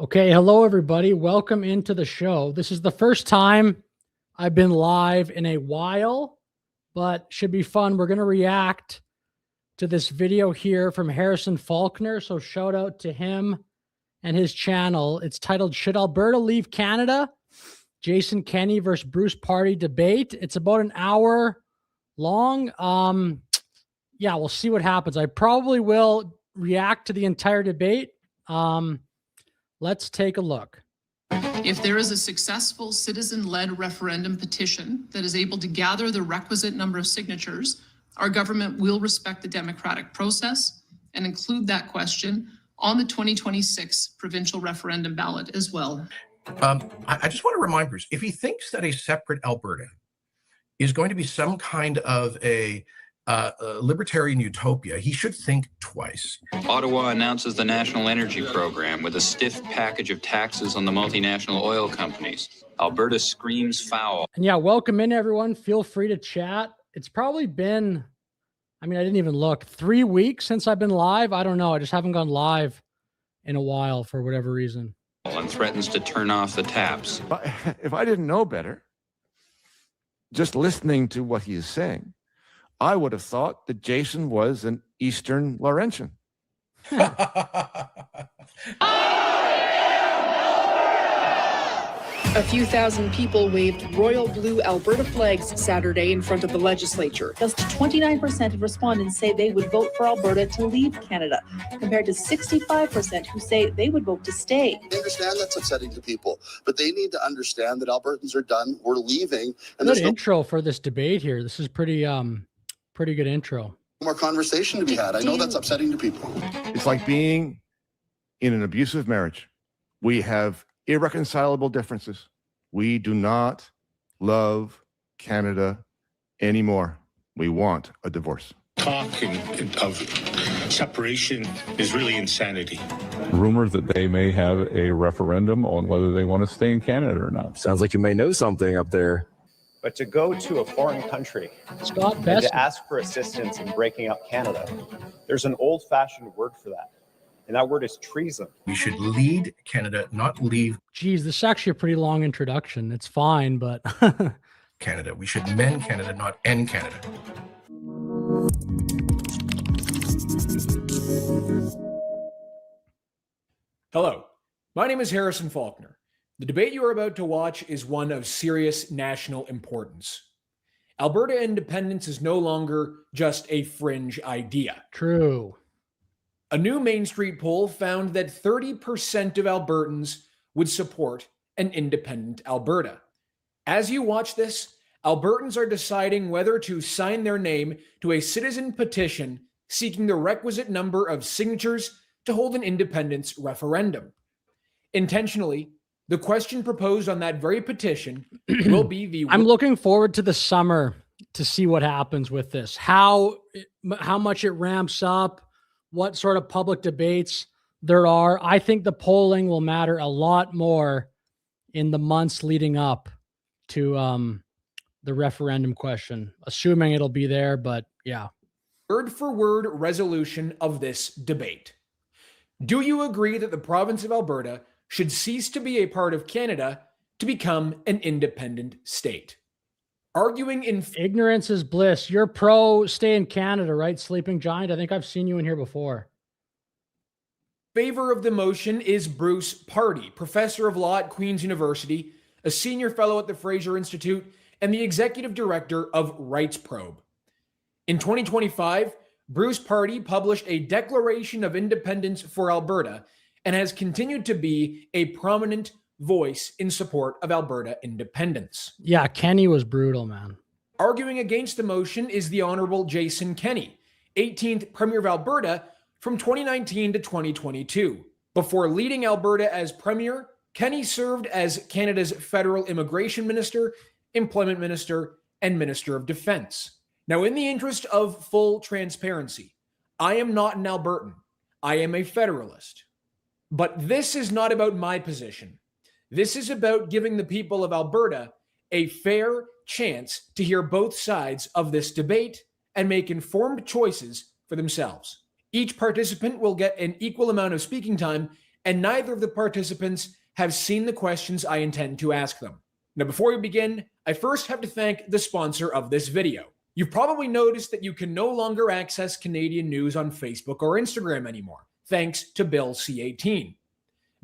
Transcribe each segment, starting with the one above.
Okay, hello everybody. Welcome into the show. This is the first time I've been live in a while, but should be fun. We're going to react to this video here from Harrison Faulkner, so shout out to him and his channel. It's titled, Should Alberta Leave Canada? Jason Kenney versus Bruce Pardy debate. It's about an hour long. Yeah, we'll see what happens. I probably will react to the entire debate. Let's take a look. If there is a successful citizen-led referendum petition that is able to gather the requisite number of signatures, our government will respect the democratic process and include that question on the 2026 provincial referendum ballot as well. I just want to remind Bruce, if he thinks that a separate Alberta is going to be some kind of a libertarian utopia, he should think twice. Ottawa announces the National Energy Program with a stiff package of taxes on the multinational oil companies. Alberta screams foul. And yeah, welcome in everyone. Feel free to chat. It's probably been, I didn't even look, 3 weeks since I've been live. I don't know. I just haven't gone live in a while for whatever reason. And threatens to turn off the taps. If I didn't know better, just listening to what he is saying, I would have thought that Jason was an Eastern Laurentian. A few thousand people waved royal blue Alberta flags Saturday in front of the legislature. Just 29% of respondents say they would vote for Alberta to leave Canada, compared to 65% who say they would vote to stay. I understand that's upsetting to people, but they need to understand that Albertans are done. We're leaving. And Good intro for this debate here. This is pretty good intro. More conversation to be had. I know that's upsetting to people. It's like being in an abusive marriage. We have irreconcilable differences. We do not love Canada anymore. We want a divorce. Talking of separation is really insanity. Rumors that they may have a referendum on whether they want to stay in Canada or not. Sounds like you may know something up there. But to go to a foreign country and to ask for assistance in breaking up Canada, there's an old-fashioned word for that. And that word is treason. We should lead Canada, not leave. Geez, this is actually a pretty long introduction. It's fine, but Canada. We should mend Canada, not end Canada. Hello, my name is Harrison Faulkner. The debate you are about to watch is one of serious national importance. Alberta independence is no longer just a fringe idea. True. A new Main Street poll found that 30% of Albertans would support an independent Alberta. As you watch this, Albertans are deciding whether to sign their name to a citizen petition seeking the requisite number of signatures to hold an independence referendum. Intentionally, the question proposed on that very petition will be the... I'm looking forward to the summer to see what happens with this, how much it ramps up, what sort of public debates there are. I think the polling will matter a lot more in the months leading up to the referendum question, assuming it'll be there, but yeah. Word for word resolution of this debate. Do you agree that the province of Alberta should cease to be a part of Canada to become an independent state? Arguing in... Ignorance is bliss. You're pro stay in Canada, right, Sleeping Giant? I think I've seen you in here before. Favor of the motion is Bruce Pardy, professor of law at Queen's University, a senior fellow at the Fraser Institute, and the executive director of Rights Probe. In 2025, Bruce Pardy published a Declaration of Independence for Alberta and has continued to be a prominent voice in support of Alberta independence. Yeah, Kenney was brutal, man. Arguing against the motion is the Honorable Jason Kenney, 18th Premier of Alberta from 2019 to 2022. Before leading Alberta as Premier, Kenney served as Canada's Federal Immigration Minister, Employment Minister, and Minister of Defense. Now, in the interest of full transparency, I am not an Albertan. I am a Federalist. But this is not about my position. This is about giving the people of Alberta a fair chance to hear both sides of this debate and make informed choices for themselves. Each participant will get an equal amount of speaking time, and neither of the participants have seen the questions I intend to ask them. Now, before we begin, I first have to thank the sponsor of this video. You've probably noticed that you can no longer access Canadian news on Facebook or Instagram anymore, thanks to Bill C-18.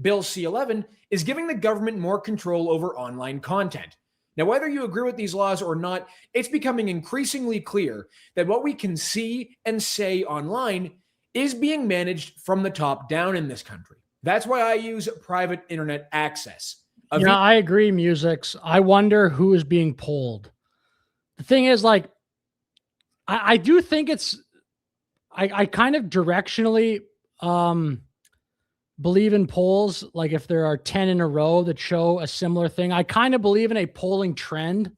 Bill C-11 is giving the government more control over online content. Now, whether you agree with these laws or not, it's becoming increasingly clear that what we can see and say online is being managed from the top down in this country. That's why I use private internet access. Yeah, I agree, Musics. I wonder who is being polled. The thing is, like, I do think it's, I kind of directionally believe in polls. Like if there are 10 in a row that show a similar thing, I kind of believe in a polling trend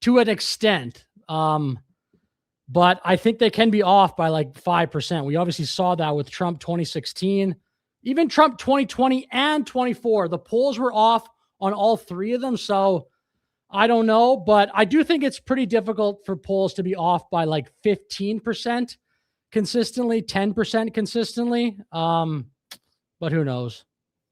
to an extent. But I think they can be off by like 5%. We obviously saw that with Trump 2016, even Trump 2020 and 24. The polls were off on all three of them. So I don't know, but I do think it's pretty difficult for polls to be off by like 15% consistently, 10% consistently. But who knows?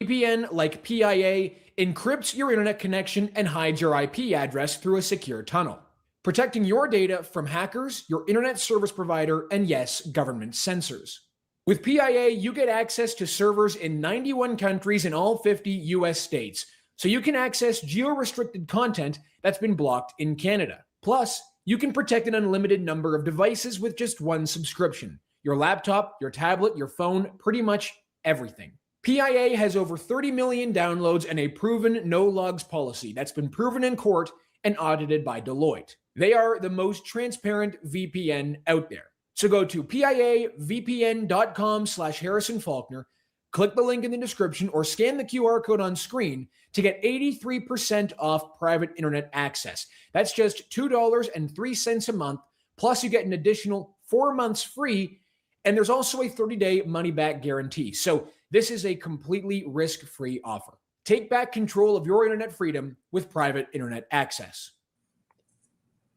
VPN, like PIA, encrypts your internet connection and hides your IP address through a secure tunnel, protecting your data from hackers, your internet service provider, and yes, government censors. With PIA, you get access to servers in 91 countries in all 50 US states, so you can access geo-restricted content that's been blocked in Canada. Plus, you can protect an unlimited number of devices with just one subscription. Your laptop, your tablet, your phone, pretty much everything. PIA has over 30 million downloads and a proven no-logs policy that's been proven in court and audited by Deloitte. They are the most transparent VPN out there. So go to piavpn.com/Harrison Faulkner, click the link in the description, or scan the QR code on screen to get 83% off private internet access. That's just $2.03 a month, plus you get an additional 4 months free, and there's also a 30-day money-back guarantee. So this is a completely risk-free offer. Take back control of your internet freedom with private internet access.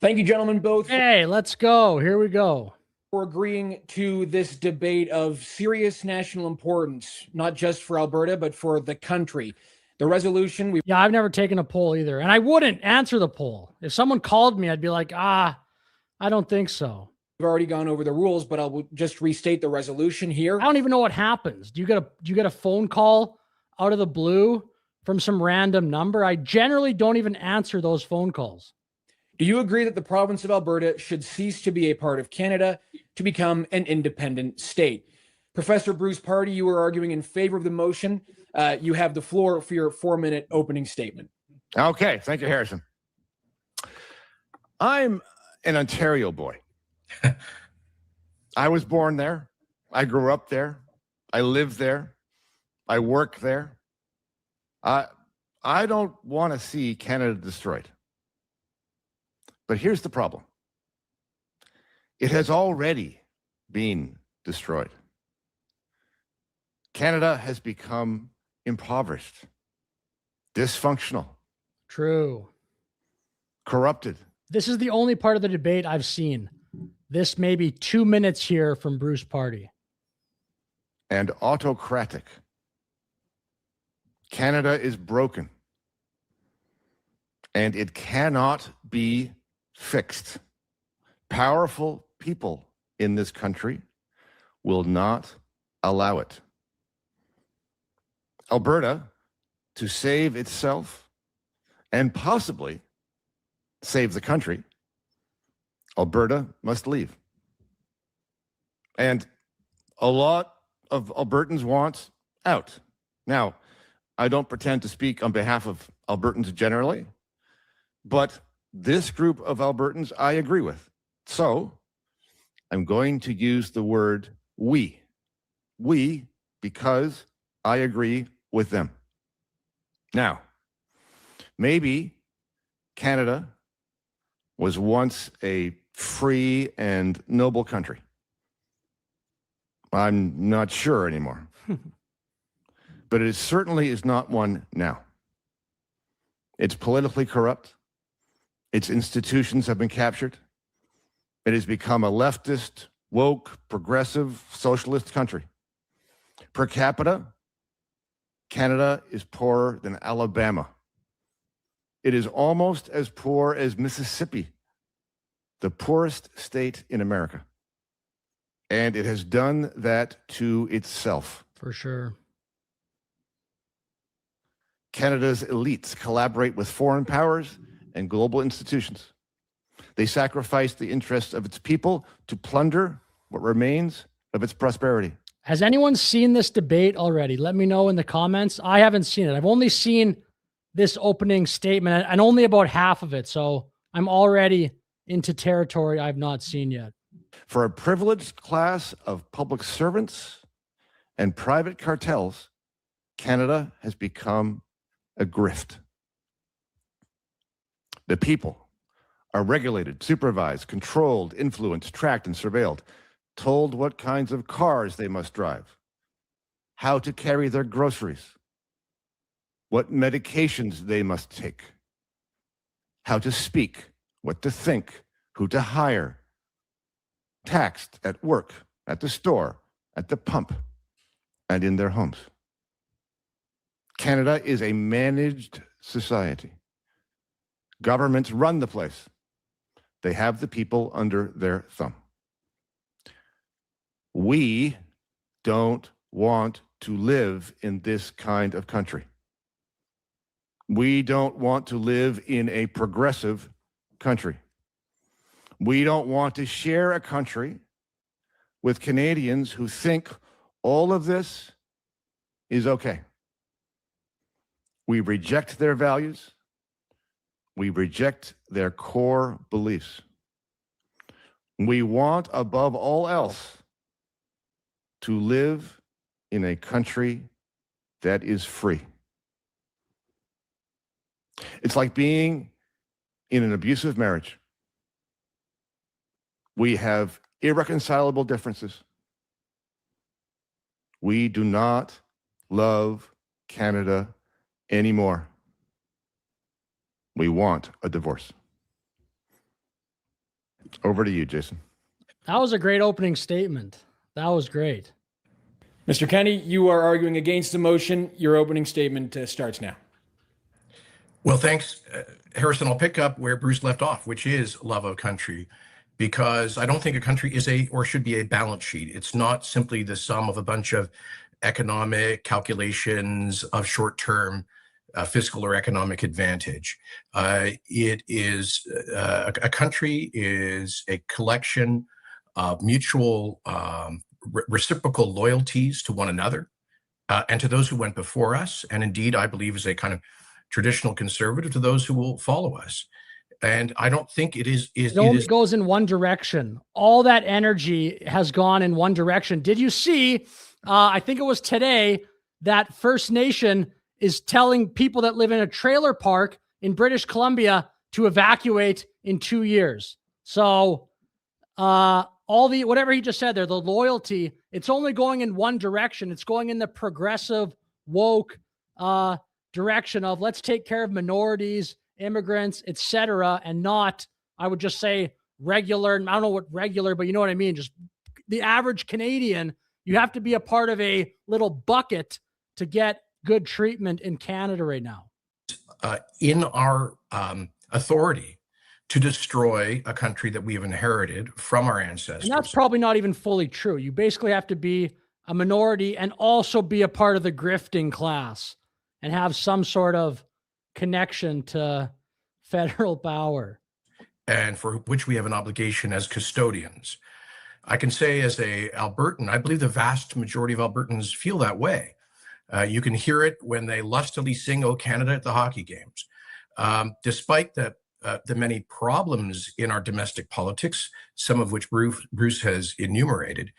Thank you, gentlemen, both. Hey, let's go. Here we go. For agreeing to this debate of serious national importance, not just for Alberta, but for the country. The resolution. Yeah, I've never taken a poll either. And I wouldn't answer the poll. If someone called me, I'd be like, I don't think so. We've already gone over the rules, but I'll just restate the resolution here. I don't even know what happens. Do you get a phone call out of the blue from some random number? I generally don't even answer those phone calls. Do you agree that the province of Alberta should cease to be a part of Canada to become an independent state? Professor Bruce Pardy, you were arguing in favor of the motion. You have the floor for your 4-minute opening statement. Okay, thank you, Harrison. I'm an Ontario boy. I was born there. I grew up there. I live there. I work there. I don't want to see Canada destroyed. But here's the problem. It has already been destroyed. Canada has become impoverished, dysfunctional. True. Corrupted. This is the only part of the debate I've seen. This may be 2 minutes here from Bruce Pardy. And autocratic. Canada is broken. And it cannot be fixed. Powerful people in this country will not allow it. Alberta, to save itself and possibly save the country, Alberta must leave. And a lot of Albertans want out. Now, I don't pretend to speak on behalf of Albertans generally, but this group of Albertans I agree with. So I'm going to use the word we. We, because I agree with them. Now, maybe Canada was once a free and noble country. I'm not sure anymore. But it certainly is not one now. It's politically corrupt. Its institutions have been captured. It has become a leftist, woke, progressive, socialist country. Per capita, Canada is poorer than Alabama. It is almost as poor as Mississippi, the poorest state in America. And it has done that to itself. For sure. Canada's elites collaborate with foreign powers and global institutions. They sacrifice the interests of its people to plunder what remains of its prosperity. Has anyone seen this debate already? Let me know in the comments. I haven't seen it. I've only seen this opening statement and only about half of it. So I'm already into territory I've not seen yet. For a privileged class of public servants and private cartels, Canada has become a grift. The people are regulated, supervised, controlled, influenced, tracked, and surveilled, told what kinds of cars they must drive, how to carry their groceries, what medications they must take, how to speak, what to think, who to hire, taxed at work, at the store, at the pump, and in their homes. Canada is a managed society. Governments run the place. They have the people under their thumb. We don't want to live in this kind of country. We don't want to live in a progressive country. We don't want to share a country with Canadians who think all of this is okay. We reject their values. We reject their core beliefs. We want, above all else, to live in a country that is free. It's like being in an abusive marriage. We have irreconcilable differences. We do not love Canada anymore. We want a divorce. Over to you, Jason. That was a great opening statement. That was great. Mr. Kenney, you are arguing against the motion. Your opening statement starts now. Well, thanks, Harrison. I'll pick up where Bruce left off, which is love of country, because I don't think a country is a or should be a balance sheet. It's not simply the sum of a bunch of economic calculations of short-term fiscal or economic advantage. It is a country is a collection of mutual reciprocal loyalties to one another and to those who went before us, and indeed, I believe, is a kind of traditional conservative to those who will follow us. And I don't think it only goes in one direction. All that energy has gone in one direction. Did you see, I think it was today, that First Nation is telling people that live in a trailer park in British Columbia to evacuate in 2 years. So all the, whatever he just said there, the loyalty, it's only going in one direction. It's going in the progressive, woke direction of let's take care of minorities, immigrants, etc., and not, I would just say, regular. I don't know what regular, but you know what I mean. Just the average Canadian. You have to be a part of a little bucket to get good treatment in Canada right now. In our authority to destroy a country that we have inherited from our ancestors. And that's probably not even fully true. You basically have to be a minority and also be a part of the grifting class and have some sort of connection to federal power. And for which we have an obligation as custodians. I can say as a Albertan, I believe the vast majority of Albertans feel that way. You can hear it when they lustily sing "O Canada" at the hockey games. Despite the many problems in our domestic politics, some of which Bruce has enumerated,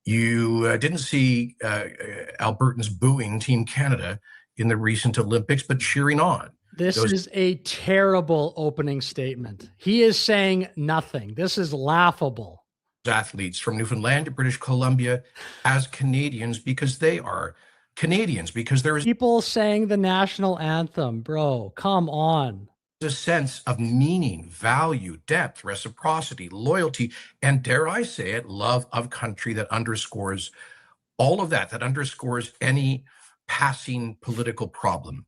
you didn't see Albertans booing Team Canada in the recent Olympics, but cheering on. This is a terrible opening statement. He is saying nothing. This is laughable. Athletes from Newfoundland to British Columbia as Canadians because they are Canadians, because there is people saying the national anthem, bro. Come on. A sense of meaning, value, depth, reciprocity, loyalty, and dare I say it, love of country that underscores all of that, that underscores any passing political problem.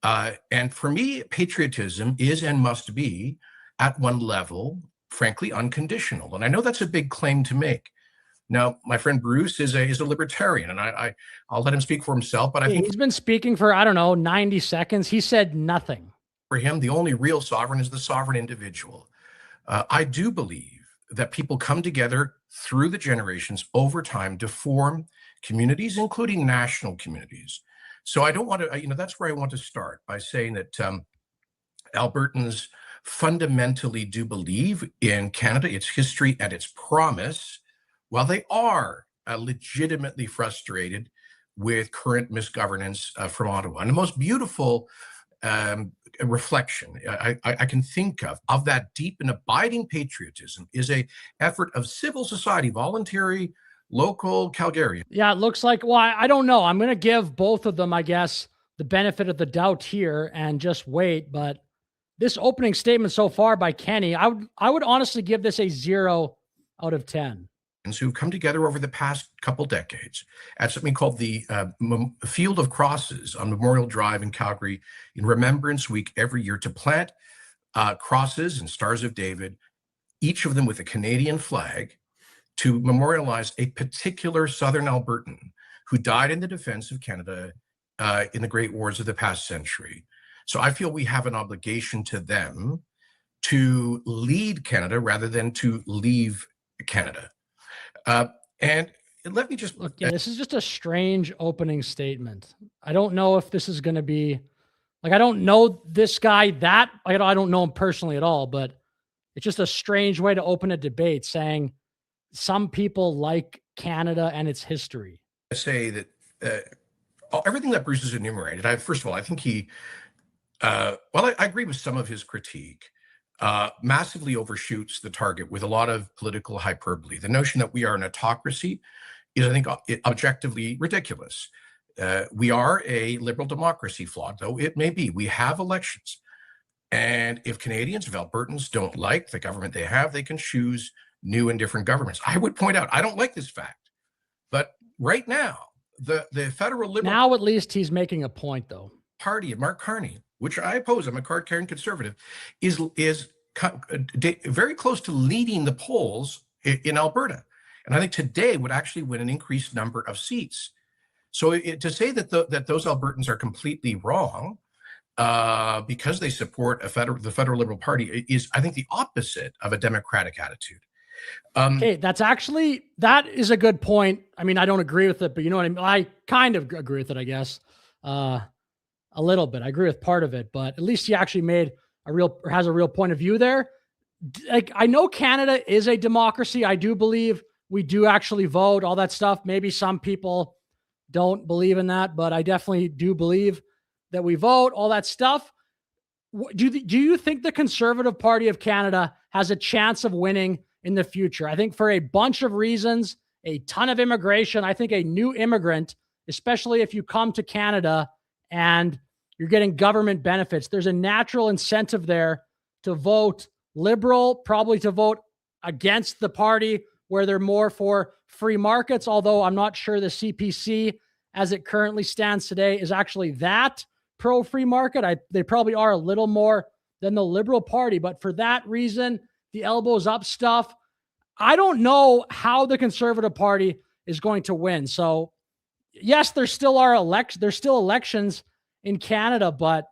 And for me, patriotism is and must be, at one level, frankly, unconditional. And I know that's a big claim to make. Now, my friend Bruce is a libertarian, and I'll let him speak for himself. But I think he's been speaking for, I don't know, 90 seconds. He said nothing. For him, the only real sovereign is the sovereign individual. I do believe that people come together through the generations over time to form communities, including national communities. So I don't want to, that's where I want to start, by saying that Albertans fundamentally do believe in Canada, its history, and its promise, while they are legitimately frustrated with current misgovernance from Ottawa. And the most beautiful reflection I can think of that deep and abiding patriotism is a effort of civil society, voluntary, local Calgarian. Yeah, it looks like, well, I don't know. I'm going to give both of them, I guess, the benefit of the doubt here and just wait. But this opening statement so far by Kenney, I would honestly give this a 0 out of 10. Who've come together over the past couple decades at something called the Field of Crosses on Memorial Drive in Calgary in Remembrance Week every year, to plant crosses and Stars of David, each of them with a Canadian flag, to memorialize a particular Southern Albertan who died in the defense of Canada in the Great Wars of the past century. So I feel we have an obligation to them to lead Canada rather than to leave Canada. And let me just look. Yeah, this is just a strange opening statement. I don't know if this is going to be like, I don't know this guy I don't know him personally at all, but it's just a strange way to open a debate, saying some people like Canada and its history. I say that everything that Bruce has enumerated, first of all, I think he, I agree with some of his critique. Massively overshoots the target with a lot of political hyperbole. The notion that we are an autocracy is, I think, objectively ridiculous. We are a liberal democracy, flawed though it may be. We have elections. And if Canadians, if Albertans don't like the government they have, they can choose new and different governments. I would point out, I don't like this fact, but right now, the federal liberal... Now at least he's making a point, though. Party of Mark Carney, which I oppose, I'm a card-carrying conservative, is very close to leading the polls in Alberta. And I think today would actually win an increased number of seats. So to say that those Albertans are completely wrong because they support the federal Liberal Party is, I think, the opposite of a democratic attitude. Okay, that is a good point. I mean, I don't agree with it, but you know what I mean? I kind of agree with it, I guess. A little bit. I agree with part of it, but at least he actually has a real point of view there. Like, I know Canada is a democracy. I do believe we do actually vote, all that stuff. Maybe some people don't believe in that, but I definitely do believe that we vote, all that stuff. Do you think the Conservative Party of Canada has a chance of winning in the future? I think for a bunch of reasons, a ton of immigration. I think a new immigrant, especially if you come to Canada and you're getting government benefits, there's a natural incentive there to vote Liberal, probably to vote against the party where they're more for free markets, although I'm not sure the CPC, as it currently stands today, is actually that pro-free market. They probably are a little more than the Liberal Party, but for that reason, the elbows up stuff, I don't know how the Conservative Party is going to win. So yes, there still are elections in Canada, but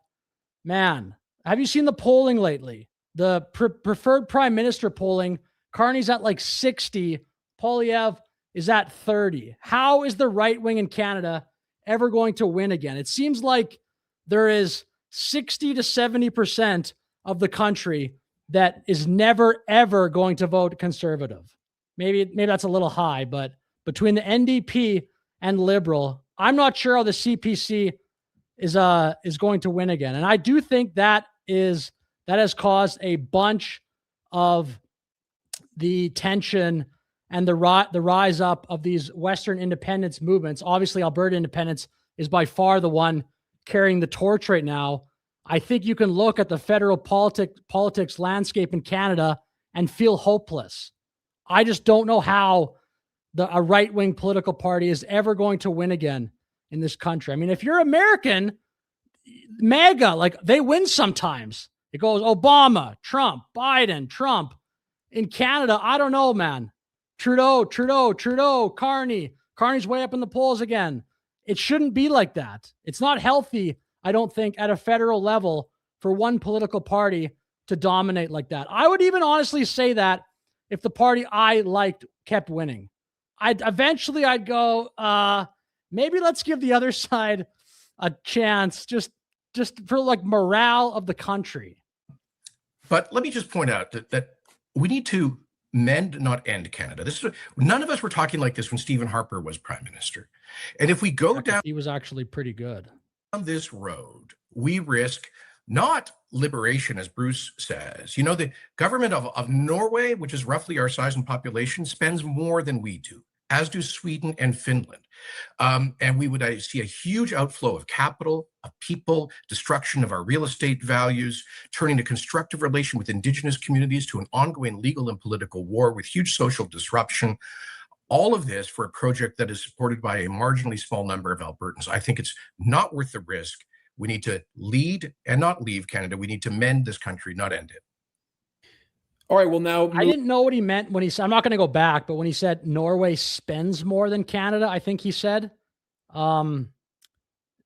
man, have you seen the polling lately? The preferred prime minister polling, Carney's at like 60, Poilievre is at 30. How is the right wing in Canada ever going to win again? It seems like there is 60 to 70% of the country that is never, ever going to vote Conservative. Maybe that's a little high, but between the NDP and Liberal, I'm not sure how the CPC is going to win again. And I do think that has caused a bunch of the tension and the rise up of these Western independence movements. Obviously, Alberta independence is by far the one carrying the torch right now. I think you can look at the federal politics landscape in Canada and feel hopeless. I just don't know how a right-wing political party is ever going to win again in this country. I mean, if you're American, MAGA, like they win sometimes. It goes Obama, Trump, Biden, Trump. In Canada, I don't know, man. Trudeau, Carney. Carney's way up in the polls again. It shouldn't be like that. It's not healthy, I don't think, at a federal level for one political party to dominate like that. I would even honestly say that if the party I liked kept winning, I'd go, maybe let's give the other side a chance just for like morale of the country. But let me just point out that we need to mend, not end Canada. None of us were talking like this when Stephen Harper was prime minister. And if we go down, he was actually pretty good on this road, we risk not liberation, as Bruce says. You know, the government of Norway, which is roughly our size and population, spends more than we do, as do Sweden and Finland. And we would see a huge outflow of capital, of people, destruction of our real estate values, turning a constructive relation with Indigenous communities to an ongoing legal and political war with huge social disruption. All of this for a project that is supported by a marginally small number of Albertans. I think it's not worth the risk. We need to lead and not leave Canada. We need to mend this country, not end it. All right, well, now I didn't know what he meant when he said, I'm not going to go back, but when he said Norway spends more than Canada, I think he said, what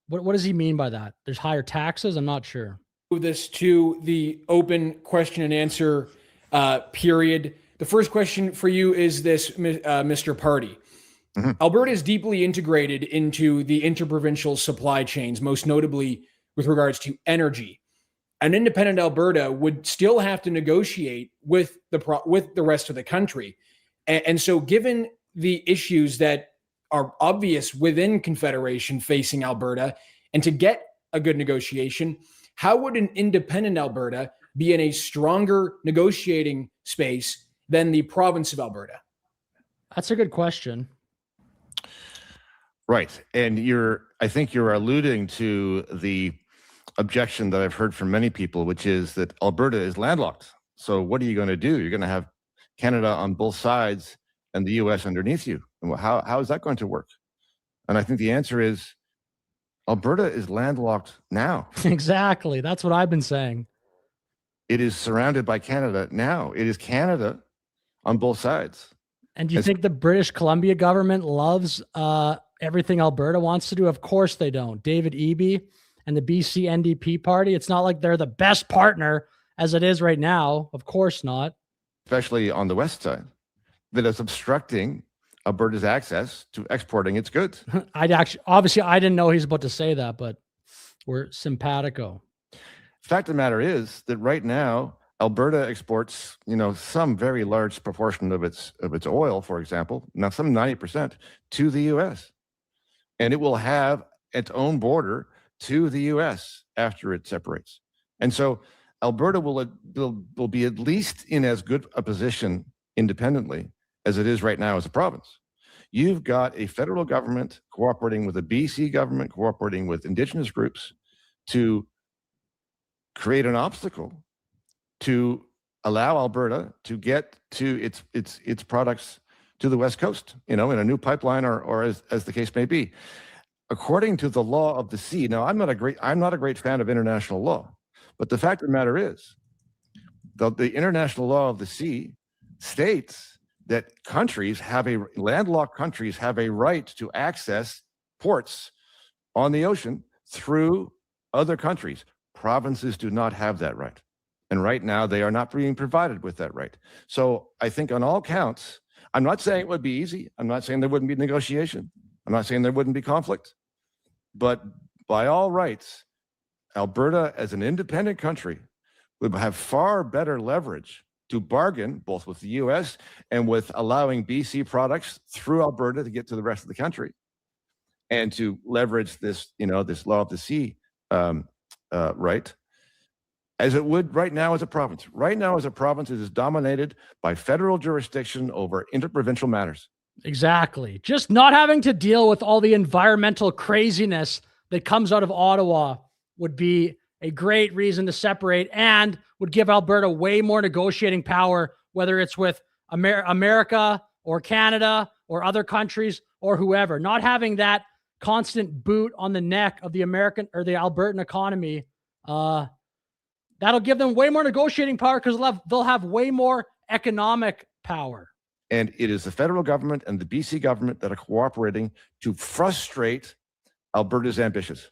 does he mean by that? There's higher taxes? I'm not sure. Move this to the open question and answer period. The first question for you is this, Mr. Pardy. Mm-hmm. Alberta is deeply integrated into the interprovincial supply chains, most notably with regards to energy. An independent Alberta would still have to negotiate with the rest of the country. And so given the issues that are obvious within Confederation facing Alberta, and to get a good negotiation, how would an independent Alberta be in a stronger negotiating space than the province of Alberta? That's a good question. Right. And I think you're alluding to the objection that I've heard from many people, which is that Alberta is landlocked. So what are you going to do? You're going to have Canada on both sides and the US underneath you. And how is that going to work? And I think the answer is Alberta is landlocked now. Exactly. That's what I've been saying. It is surrounded by Canada now. It is Canada on both sides. And do you think the British Columbia government loves everything Alberta wants to do? Of course they don't. David Eby and the BC NDP party, it's not like they're the best partner as it is right now. Of course not. Especially on the west side, that is obstructing Alberta's access to exporting its goods. Obviously, I didn't know he's about to say that, but we're simpatico. Fact of the matter is that right now, Alberta exports, some very large proportion of its oil, for example, now some 90% to the US. And it will have its own border to the US after it separates. And so Alberta will be at least in as good a position independently as it is right now as a province. You've got a federal government cooperating with a BC government, cooperating with Indigenous groups to create an obstacle to allow Alberta to get to its products to the West Coast, in a new pipeline or as the case may be. According to the law of the sea, now I'm not a great fan of international law, but the fact of the matter is, the international law of the sea states that landlocked countries have a right to access ports on the ocean through other countries. Provinces do not have that right. And right now they are not being provided with that right. So I think on all counts, I'm not saying it would be easy. I'm not saying there wouldn't be negotiation. I'm not saying there wouldn't be conflict. But by all rights, Alberta as an independent country would have far better leverage to bargain both with the US and with allowing BC products through Alberta to get to the rest of the country, and to leverage this, this law of the sea right, as it would right now as a province. Right now as a province, it is dominated by federal jurisdiction over interprovincial matters. Exactly. Just not having to deal with all the environmental craziness that comes out of Ottawa would be a great reason to separate, and would give Alberta way more negotiating power, whether it's with America or Canada or other countries or whoever. Not having that constant boot on the neck of the American or the Albertan economy, that'll give them way more negotiating power because they'll have way more economic power. And it is the federal government and the BC government that are cooperating to frustrate Alberta's ambitions.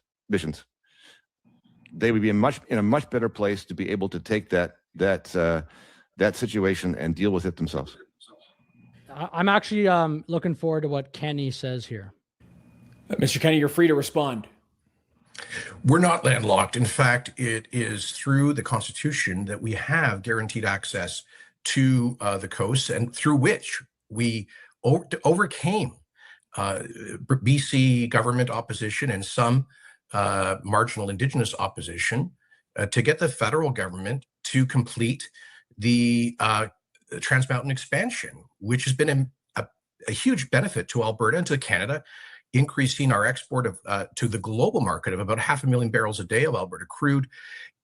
They would be in a much better place to be able to take that situation and deal with it themselves. I'm actually looking forward to what Kenney says here. Mr. Kenney, you're free to respond. We're not landlocked. In fact, it is through the Constitution that we have guaranteed access to the coast, and through which we overcame BC government opposition and some marginal Indigenous opposition to get the federal government to complete the Trans Mountain expansion, which has been a huge benefit to Alberta and to Canada, increasing our export of to the global market of about 500,000 barrels a day of Alberta crude.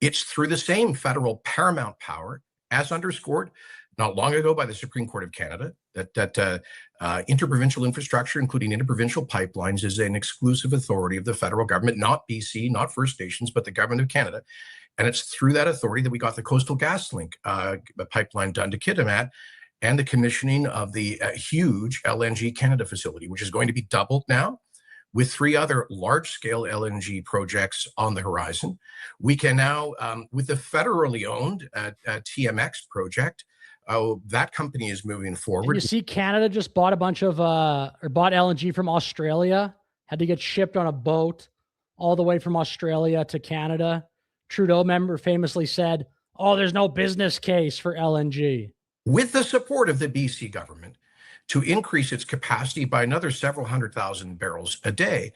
It's through the same federal paramount power, as underscored not long ago by the Supreme Court of Canada, that interprovincial infrastructure, including interprovincial pipelines, is an exclusive authority of the federal government, not BC, not First Nations, but the government of Canada. And it's through that authority that we got the Coastal GasLink pipeline done to Kitimat, and the commissioning of the huge LNG Canada facility, which is going to be doubled now with 3 other large-scale LNG projects on the horizon. We can now, with the federally owned TMX project, that company is moving forward. Did you see Canada just bought a bunch of, or bought LNG from Australia, had to get shipped on a boat all the way from Australia to Canada. Trudeau, member, famously said, oh, there's no business case for LNG. With the support of the BC government to increase its capacity by another several 100,000 barrels a day.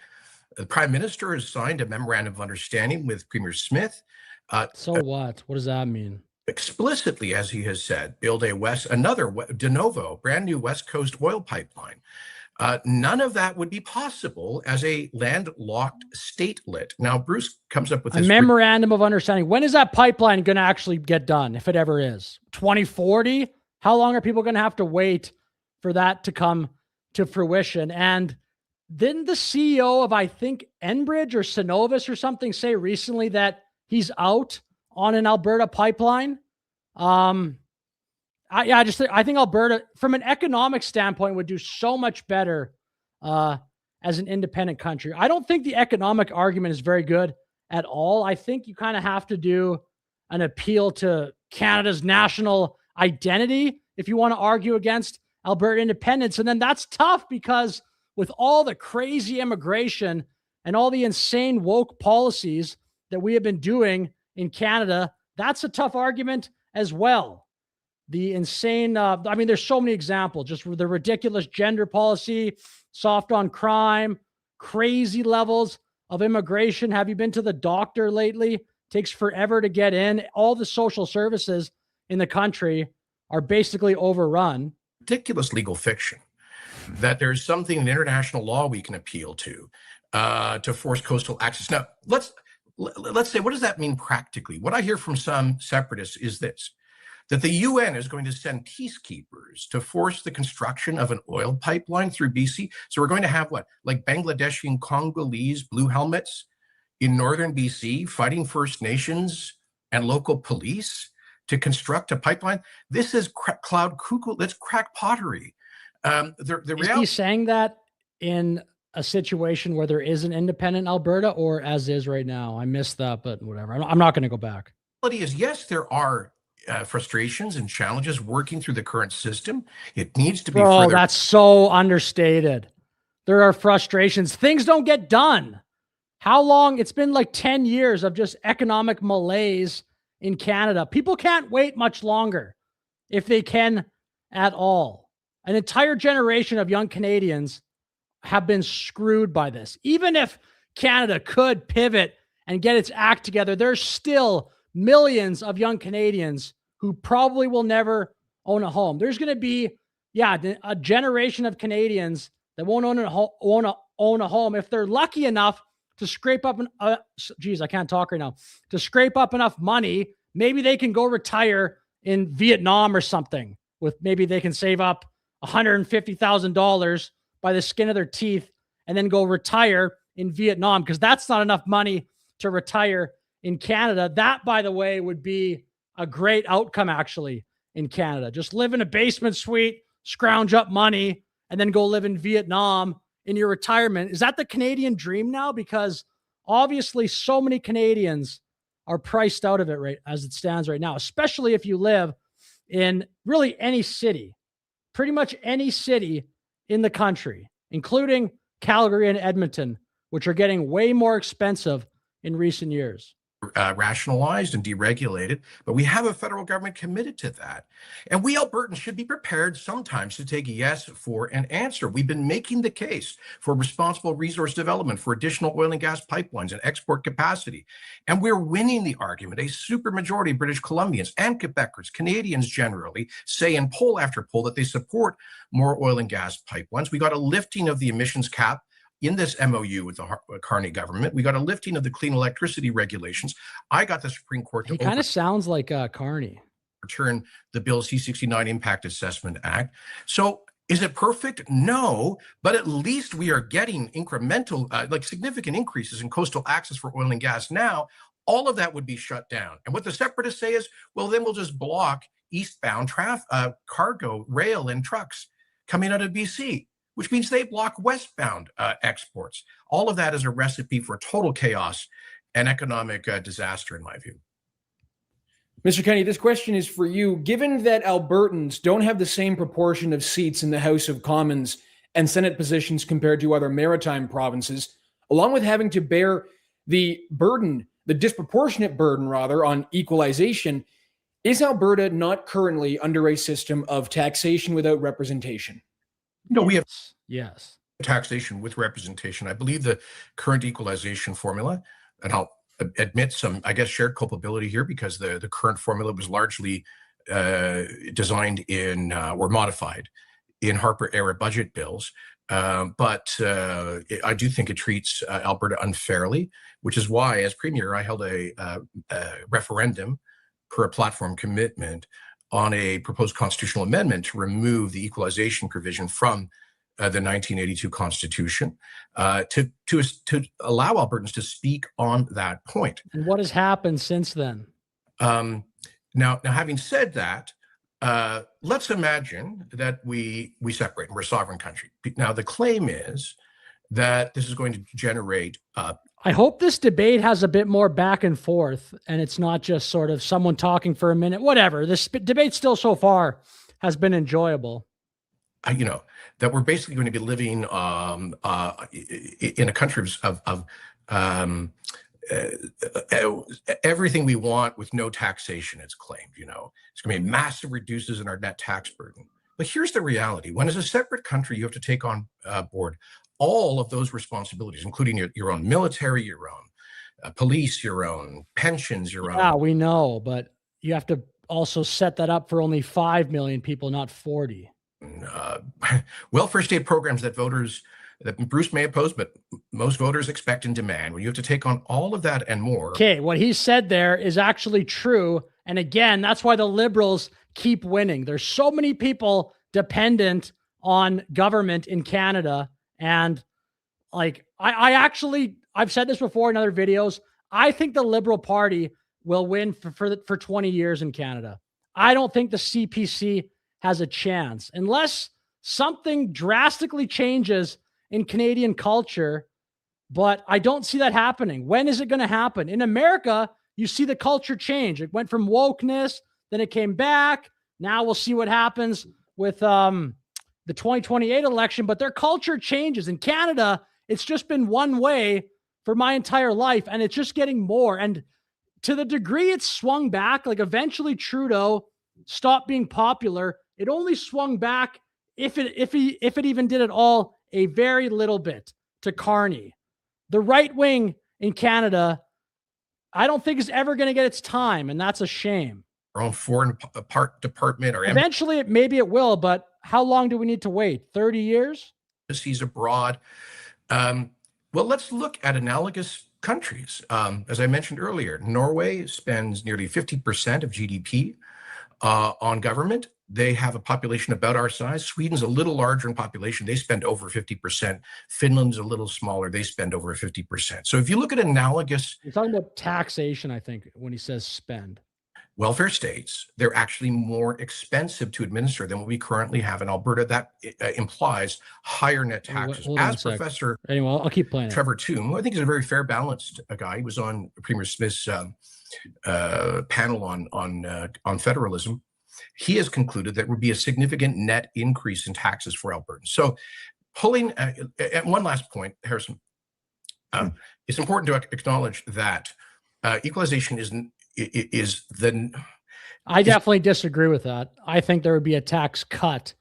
The Prime Minister has signed a memorandum of understanding with Premier Smith. So what? What does that mean? Explicitly, as he has said, build another de novo, brand new West Coast oil pipeline. None of that would be possible as a landlocked statelet. Now, Bruce comes up with a memorandum of understanding. When is that pipeline going to actually get done, if it ever is? 2040? How long are people going to have to wait for that to come to fruition? And didn't the CEO of, I think, Enbridge or Cenovus or something say recently that he's out on an Alberta pipeline? I think Alberta, from an economic standpoint, would do so much better as an independent country. I don't think the economic argument is very good at all. I think you kind of have to do an appeal to Canada's national identity if you want to argue against Alberta independence. And then that's tough because with all the crazy immigration and all the insane woke policies that we have been doing in Canada, that's a tough argument as well. The insane, there's so many examples, just the ridiculous gender policy, soft on crime, crazy levels of immigration. Have you been to the doctor lately? Takes forever to get in. All the social services in the country are basically overrun. Ridiculous legal fiction that there's something in international law we can appeal to force coastal access. Now, let's say, what does that mean practically? What I hear from some separatists is this, that the UN is going to send peacekeepers to force the construction of an oil pipeline through BC. So we're going to have what, like Bangladeshi and Congolese blue helmets in northern BC fighting First Nations and local police to construct a pipeline. This is cloud cuckoo. Let's crack pottery. Is he saying that in a situation where there is an independent Alberta, or as is right now? I missed that, but whatever. I'm not going to go back. The reality is, yes, there are frustrations and challenges working through the current system. It needs to be further. That's so understated. There are frustrations. Things don't get done. How long? It's been like 10 years of just economic malaise in Canada. People can't wait much longer, if they can at all. An entire generation of young Canadians have been screwed by this. Even if Canada could pivot and get its act together, there's still millions of young Canadians who probably will never own a home. There's going to be, a generation of Canadians that won't own a home. If they're lucky enough to scrape up, I can't talk right now, to scrape up enough money, maybe they can go retire in Vietnam or something. Maybe they can save up $150,000 by the skin of their teeth and then go retire in Vietnam, because that's not enough money to retire in Canada. That, by the way, would be a great outcome actually in Canada. Just live in a basement suite, scrounge up money, and then go live in Vietnam in your retirement. Is that the Canadian dream now? Because obviously so many Canadians are priced out of it right as it stands right now, especially if you live in really any city, pretty much any city in the country, including Calgary and Edmonton, which are getting way more expensive in recent years. Rationalized and deregulated, but we have a federal government committed to that. And we Albertans should be prepared sometimes to take yes for an answer. We've been making the case for responsible resource development, for additional oil and gas pipelines and export capacity. And we're winning the argument. A supermajority of British Columbians and Quebecers, Canadians generally, say in poll after poll that they support more oil and gas pipelines. We got a lifting of the emissions cap in this MOU with the Carney government. We got a lifting of the clean electricity regulations. I got the Supreme Court to He kind of sounds like Carney. Overturn the Bill C-69 Impact Assessment Act. So is it perfect? No, but at least we are getting incremental, like significant increases in coastal access for oil and gas now. All of that would be shut down. And what the separatists say is, well, then we'll just block eastbound cargo, rail, and trucks coming out of BC, which means they block westbound exports. All of that is a recipe for total chaos and economic disaster, in my view. Mr. Kenney, this question is for you. Given that Albertans don't have the same proportion of seats in the House of Commons and Senate positions compared to other maritime provinces, along with having to bear the burden, the disproportionate burden, rather, on equalization, is Alberta not currently under a system of taxation without representation? No, we have yes taxation with representation. I believe the current equalization formula, and I'll admit some, I guess, shared culpability here, because the current formula was largely designed in or modified in Harper-era budget bills. But I do think it treats Alberta unfairly, which is why, as Premier, I held a referendum per a platform commitment on a proposed constitutional amendment to remove the equalization provision from the 1982 Constitution to allow Albertans to speak on that point. And what has happened since then? Now, having said that, let's imagine that we separate and we're a sovereign country. Now, the claim is that this is going to generate I hope this debate has a bit more back and forth, and it's not just sort of someone talking for a minute, whatever. This debate still so far has been enjoyable. That we're basically going to be living in a country of everything we want with no taxation, it's claimed. It's going to be massive reduces in our net tax burden. But here's the reality. When as a separate country, you have to take on board all of those responsibilities, including your own military, your own police, your own pensions, your own. Yeah, we know, but you have to also set that up for only 5 million people, not 40. Welfare state programs that Bruce may oppose, but most voters expect and demand. When you have to take on all of that and more. Okay, what he said there is actually true. And again, that's why the Liberals keep winning. There's so many people dependent on government in Canada. And like, I've said this before in other videos, I think the Liberal Party will win for 20 years in Canada. I don't think the CPC has a chance unless something drastically changes in Canadian culture, but I don't see that happening. When is it going to happen? In America, you see the culture change. It went from wokeness, then it came back. Now we'll see what happens with the 2028 election, but their culture changes. In Canada, it's just been one way for my entire life, and it's just getting more. And to the degree it's swung back, like eventually Trudeau stopped being popular. It only swung back, if it even did at all, a very little bit to Carney. The right wing in Canada, I don't think is ever going to get its time, and that's a shame. Our own foreign department, or eventually, maybe it will, but how long do we need to wait? 30 years? Embassies abroad. Well, let's look at analogous countries. As I mentioned earlier, Norway spends nearly 50% of GDP on government. They have a population about our size. Sweden's a little larger in population. They spend over 50%. Finland's a little smaller. They spend over 50%. So if you look at analogous... You're talking about taxation, I think, when he says spend. Welfare states, they're actually more expensive to administer than what we currently have in Alberta. That implies higher net taxes. As Professor anyway, I'll keep playing Trevor Toome, who I think is a very fair, balanced guy. He was on Premier Smith's panel on federalism. He has concluded that there would be a significant net increase in taxes for Albertans. So pulling, at one last point, Harrison, it's important to acknowledge that equalization I definitely disagree with that. I think there would be a tax cut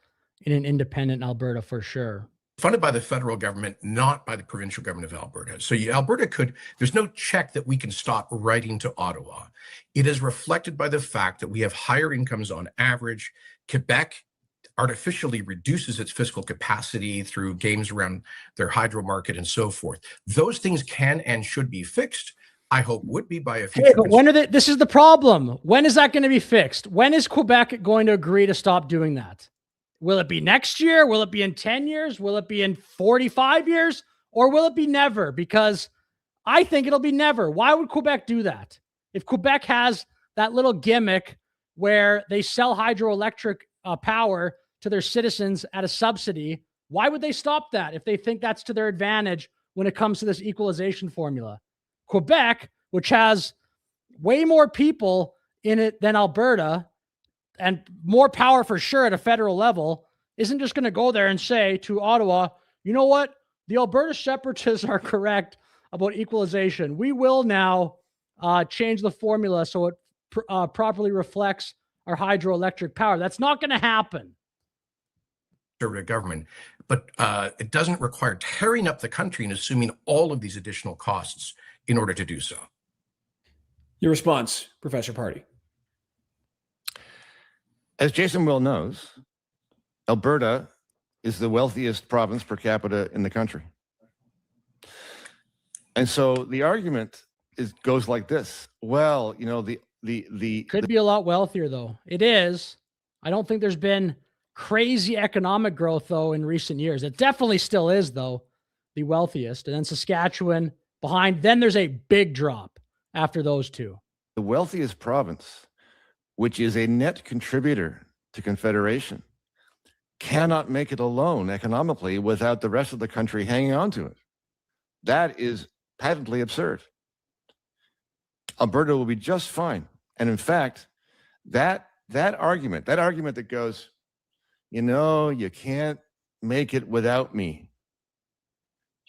in an independent Alberta for sure. Funded by the federal government, not by the provincial government of Alberta. So Alberta there's no check that we can stop writing to Ottawa. It is reflected by the fact that we have higher incomes on average. Quebec artificially reduces its fiscal capacity through games around their hydro market and so forth. Those things can and should be fixed. I hope would be by a future. Hey, but when are this is the problem. When is that going to be fixed? When is Quebec going to agree to stop doing that? Will it be next year? Will it be in 10 years? Will it be in 45 years? Or will it be never? Because I think it'll be never. Why would Quebec do that? If Quebec has that little gimmick where they sell hydroelectric power to their citizens at a subsidy, why would they stop that if they think that's to their advantage when it comes to this equalization formula? Quebec, which has way more people in it than Alberta, and more power for sure at a federal level, isn't just going to go there and say to Ottawa, you know what? The Alberta separatists are correct about equalization. We will now change the formula so it properly reflects our hydroelectric power. That's not going to happen. Government, but it doesn't require tearing up the country and assuming all of these additional costs in order to do so. Your response, Professor Pardy. As Jason well knows, Alberta is the wealthiest province per capita in the country. And so the argument goes like this. Well, you know, the could be a lot wealthier though. It is. I don't think there's been crazy economic growth though in recent years. It definitely still is though, the wealthiest. And then Saskatchewan behind. Then there's a big drop after those two. The wealthiest province, which is a net contributor to Confederation, cannot make it alone economically without the rest of the country hanging on to it. That is patently absurd. Alberta will be just fine. And in fact, that argument that goes, you know, you can't make it without me.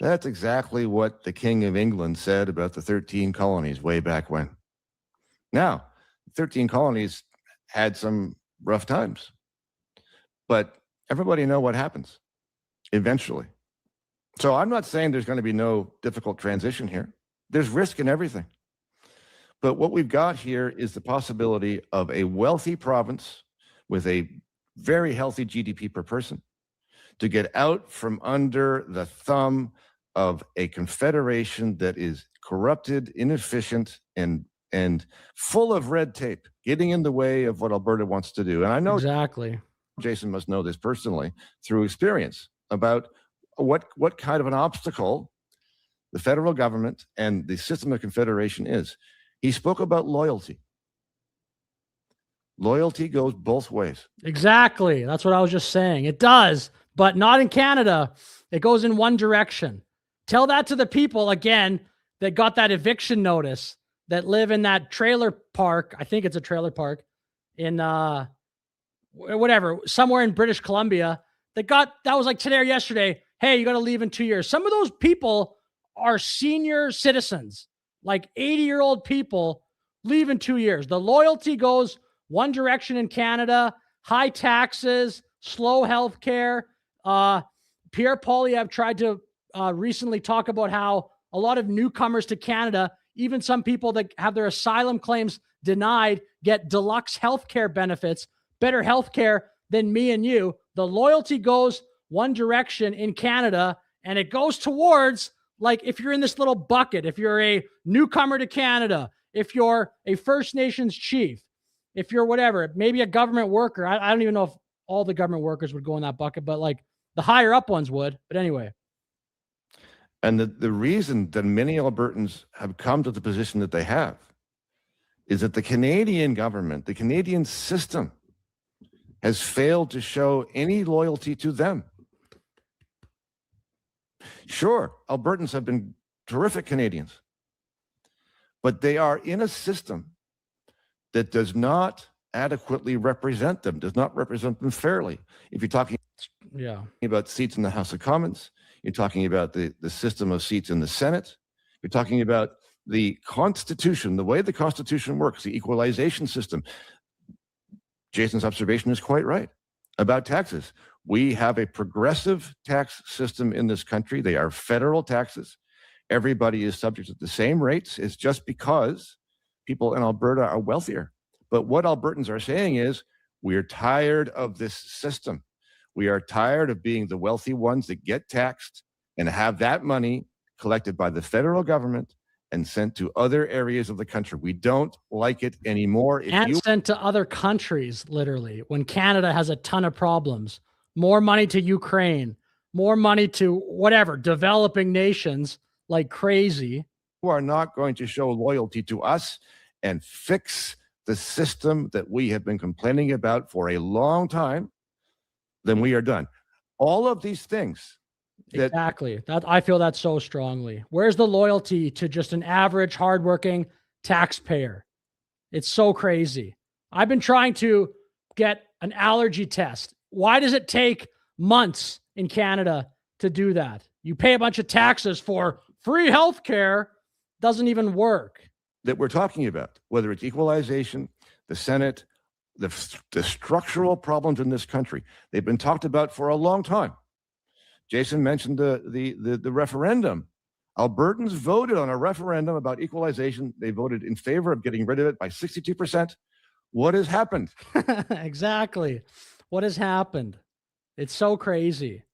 That's exactly what the King of England said about the 13 colonies way back when. Now, 13 colonies had some rough times, but everybody know what happens eventually. So I'm not saying there's going to be no difficult transition here. There's risk in everything. But what we've got here is the possibility of a wealthy province with a very healthy GDP per person to get out from under the thumb of a confederation that is corrupted, inefficient, and full of red tape, getting in the way of what Alberta wants to do. And I know exactly, Jason must know this personally through experience about what kind of an obstacle the federal government and the system of confederation is. He spoke about loyalty. Loyalty goes both ways. Exactly. That's what I was just saying. It does, but not in Canada. It goes in one direction. Tell that to the people, again, that got that eviction notice, that live in that trailer park. I think it's a trailer park in whatever, somewhere in British Columbia. That was like today or yesterday. Hey, you got to leave in 2 years. Some of those people are senior citizens, like 80-year-old people, leave in 2 years. The loyalty goes one direction in Canada, high taxes, slow healthcare. Pierre Poilievre tried to recently talk about how a lot of newcomers to Canada, even some people that have their asylum claims denied, get deluxe healthcare benefits, better healthcare than me and you. The loyalty goes one direction in Canada, and it goes towards, like, if you're in this little bucket, if you're a newcomer to Canada, if you're a First Nations chief, if you're whatever, maybe a government worker, I don't even know if all the government workers would go in that bucket, but like the higher up ones would. But anyway. And the reason that many Albertans have come to the position that they have is that the Canadian government, the Canadian system, has failed to show any loyalty to them. Sure, Albertans have been terrific Canadians, but they are in a system that does not adequately represent them, does not represent them fairly. If you're talking about seats in the House of Commons, you're talking about the system of seats in the Senate, you're talking about the Constitution, the way the Constitution works, the equalization system. Jason's observation is quite right about taxes. We have a progressive tax system in this country. They are federal taxes. Everybody is subject to the same rates. It's just because people in Alberta are wealthier. But what Albertans are saying is, we're tired of this system. We are tired of being the wealthy ones that get taxed and have that money collected by the federal government and sent to other areas of the country. We don't like it anymore. Sent to other countries, literally, when Canada has a ton of problems. More money to Ukraine, more money to whatever, developing nations like crazy. Who are not going to show loyalty to us and fix the system that we have been complaining about for a long time, then we are done. All of these things. Exactly. That I feel that so strongly. Where's the loyalty to just an average, hardworking taxpayer? It's so crazy. I've been trying to get an allergy test. Why does it take months in Canada to do that? You pay a bunch of taxes for free healthcare. Doesn't even work. That we're talking about, whether it's equalization, the Senate, the structural problems in this country, they've been talked about for a long time. Jason mentioned the referendum. Albertans voted on a referendum about equalization. They voted in favor of getting rid of it by 62%. What has happened? Exactly. What has happened? It's so crazy.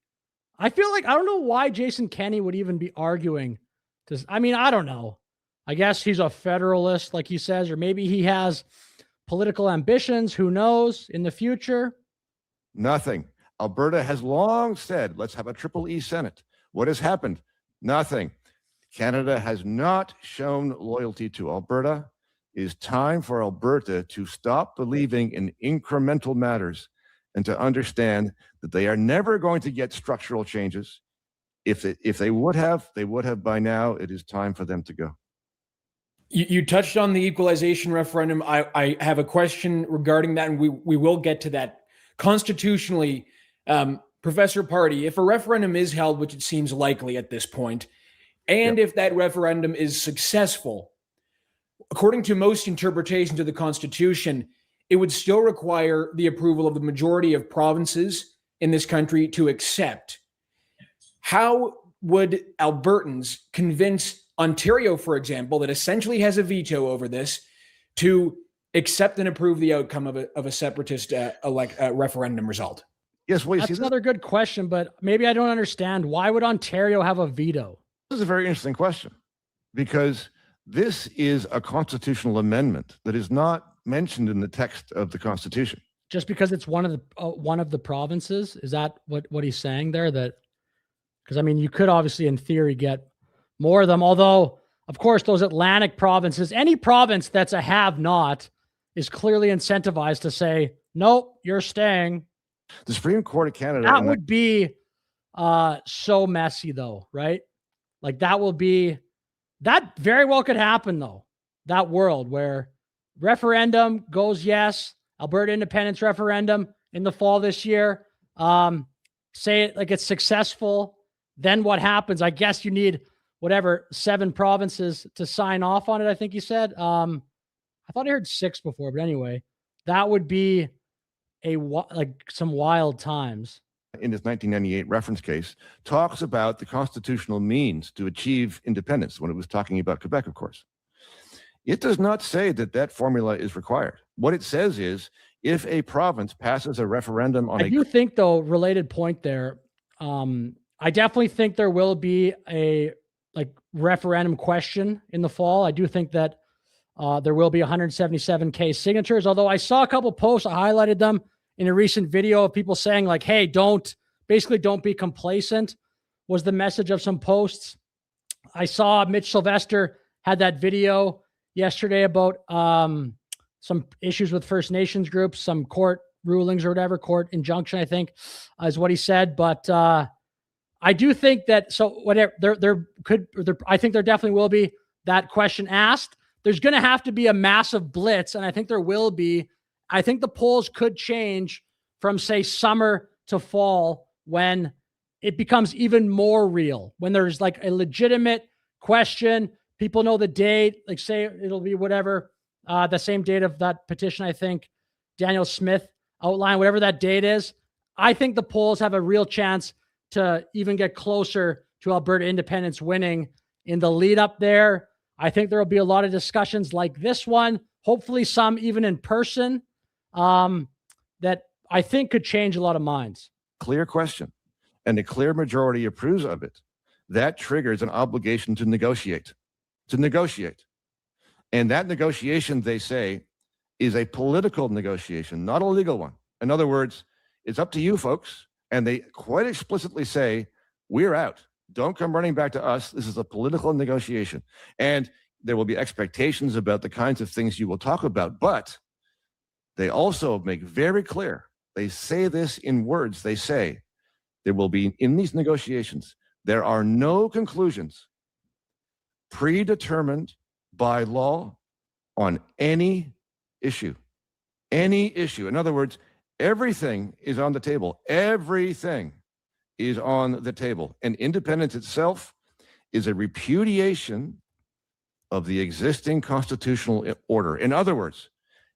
I feel like, I don't know why Jason Kenney would even be arguing this. I mean, I don't know. I guess he's a federalist, like he says, or maybe he has political ambitions. Who knows in the future? Nothing. Alberta has long said, let's have a triple E Senate. What has happened? Nothing. Canada has not shown loyalty to Alberta. It is time for Alberta to stop believing in incremental matters and to understand that they are never going to get structural changes. If they would have by now. It is time for them to go. You touched on the equalization referendum. I have a question regarding that, and we will get to that. Constitutionally, Professor Pardy, if a referendum is held, which it seems likely at this point, and if that referendum is successful, according to most interpretations of the Constitution, it would still require the approval of the majority of provinces in this country to accept. How would Albertans convince Ontario, for example, that essentially has a veto over this, to accept and approve the outcome of a separatist referendum result? Yes, well, that's another good question, but maybe I don't understand. Why would Ontario have a veto? This is a very interesting question, because this is a constitutional amendment that is not mentioned in the text of the Constitution. Just because it's one of the provinces? Is that what he's saying there? That, because I mean, you could obviously in theory get more of them, although of course those Atlantic provinces, any province that's a have-not is clearly incentivized to say, nope, you're staying. The Supreme Court of Canada. That would be so messy though, right? Like that very well could happen though. That world where referendum goes yes, Alberta independence referendum in the fall this year. Say it like it's successful. Then what happens? I guess you need 7 provinces to sign off on it. I think you said. I thought I heard 6 before, but anyway, that would be some wild times. In his 1998 reference case, talks about the constitutional means to achieve independence when it was talking about Quebec, of course. It does not say that formula is required. What it says is, if a province passes a referendum on I do think, though, related point there, I definitely think there will be a referendum question in the fall. I do think that There will be 177K signatures, although I saw a couple posts, I highlighted them in a recent video of people saying like, hey, don't be complacent was the message of some posts. I saw Mitch Sylvester had that video yesterday about some issues with First Nations groups, some court rulings or whatever, court injunction, I think is what he said. But I do think that, so whatever, I think there definitely will be that question asked. There's going to have to be a massive blitz, and I think there will be. I think the polls could change from, say, summer to fall when it becomes even more real, when there's like a legitimate question. People know the date, like say it'll be whatever, the same date of that petition, I think Daniel Smith outlined, whatever that date is. I think the polls have a real chance to even get closer to Alberta independence winning in the lead up there. I think there will be a lot of discussions like this one, hopefully some even in person, that I think could change a lot of minds. Clear question, and a clear majority approves of it. That triggers an obligation to negotiate. And that negotiation, they say, is a political negotiation, not a legal one. In other words, it's up to you folks. And they quite explicitly say, we're out. Don't come running back to us. This is a political negotiation. And there will be expectations about the kinds of things you will talk about. But they also make very clear, they say this in words, they say, there will be, in these negotiations, there are no conclusions predetermined by law on any issue. Any issue. In other words, everything is on the table. Everything is on the table. And independence itself is a repudiation of the existing constitutional order. In other words,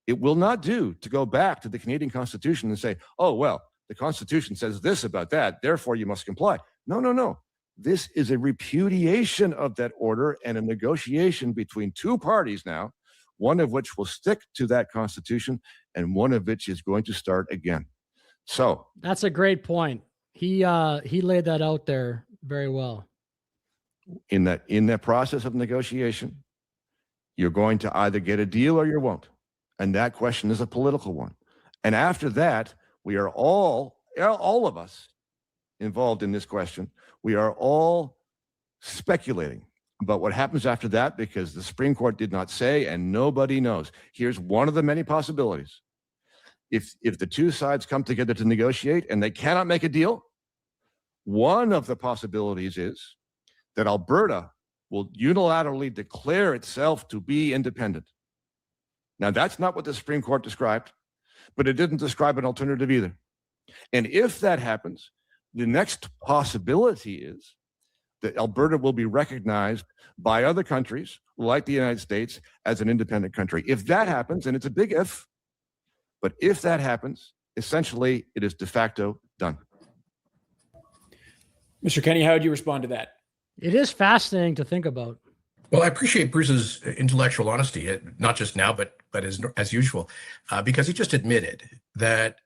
it will not do to go back to the Canadian Constitution and say, oh, well, the Constitution says this about that, therefore you must comply. No. This is a repudiation of that order and a negotiation between two parties now, one of which will stick to that Constitution and one of which is going to start again. So that's a great point. He laid that out there very well. In that process of negotiation, you're going to either get a deal or you won't. And that question is a political one. And after that, we are all of us involved in this question, we are all speculating about what happens after that because the Supreme Court did not say and nobody knows. Here's one of the many possibilities. If the two sides come together to negotiate and they cannot make a deal, one of the possibilities is that Alberta will unilaterally declare itself to be independent. Now, that's not what the Supreme Court described, but it didn't describe an alternative either. And if that happens, the next possibility is that Alberta will be recognized by other countries like the United States as an independent country. If that happens, and it's a big if, but if that happens, essentially it is de facto done. Mr. Kenney, how would you respond to that? It is fascinating to think about. Well, I appreciate Bruce's intellectual honesty, not just now, but as usual, because he just admitted that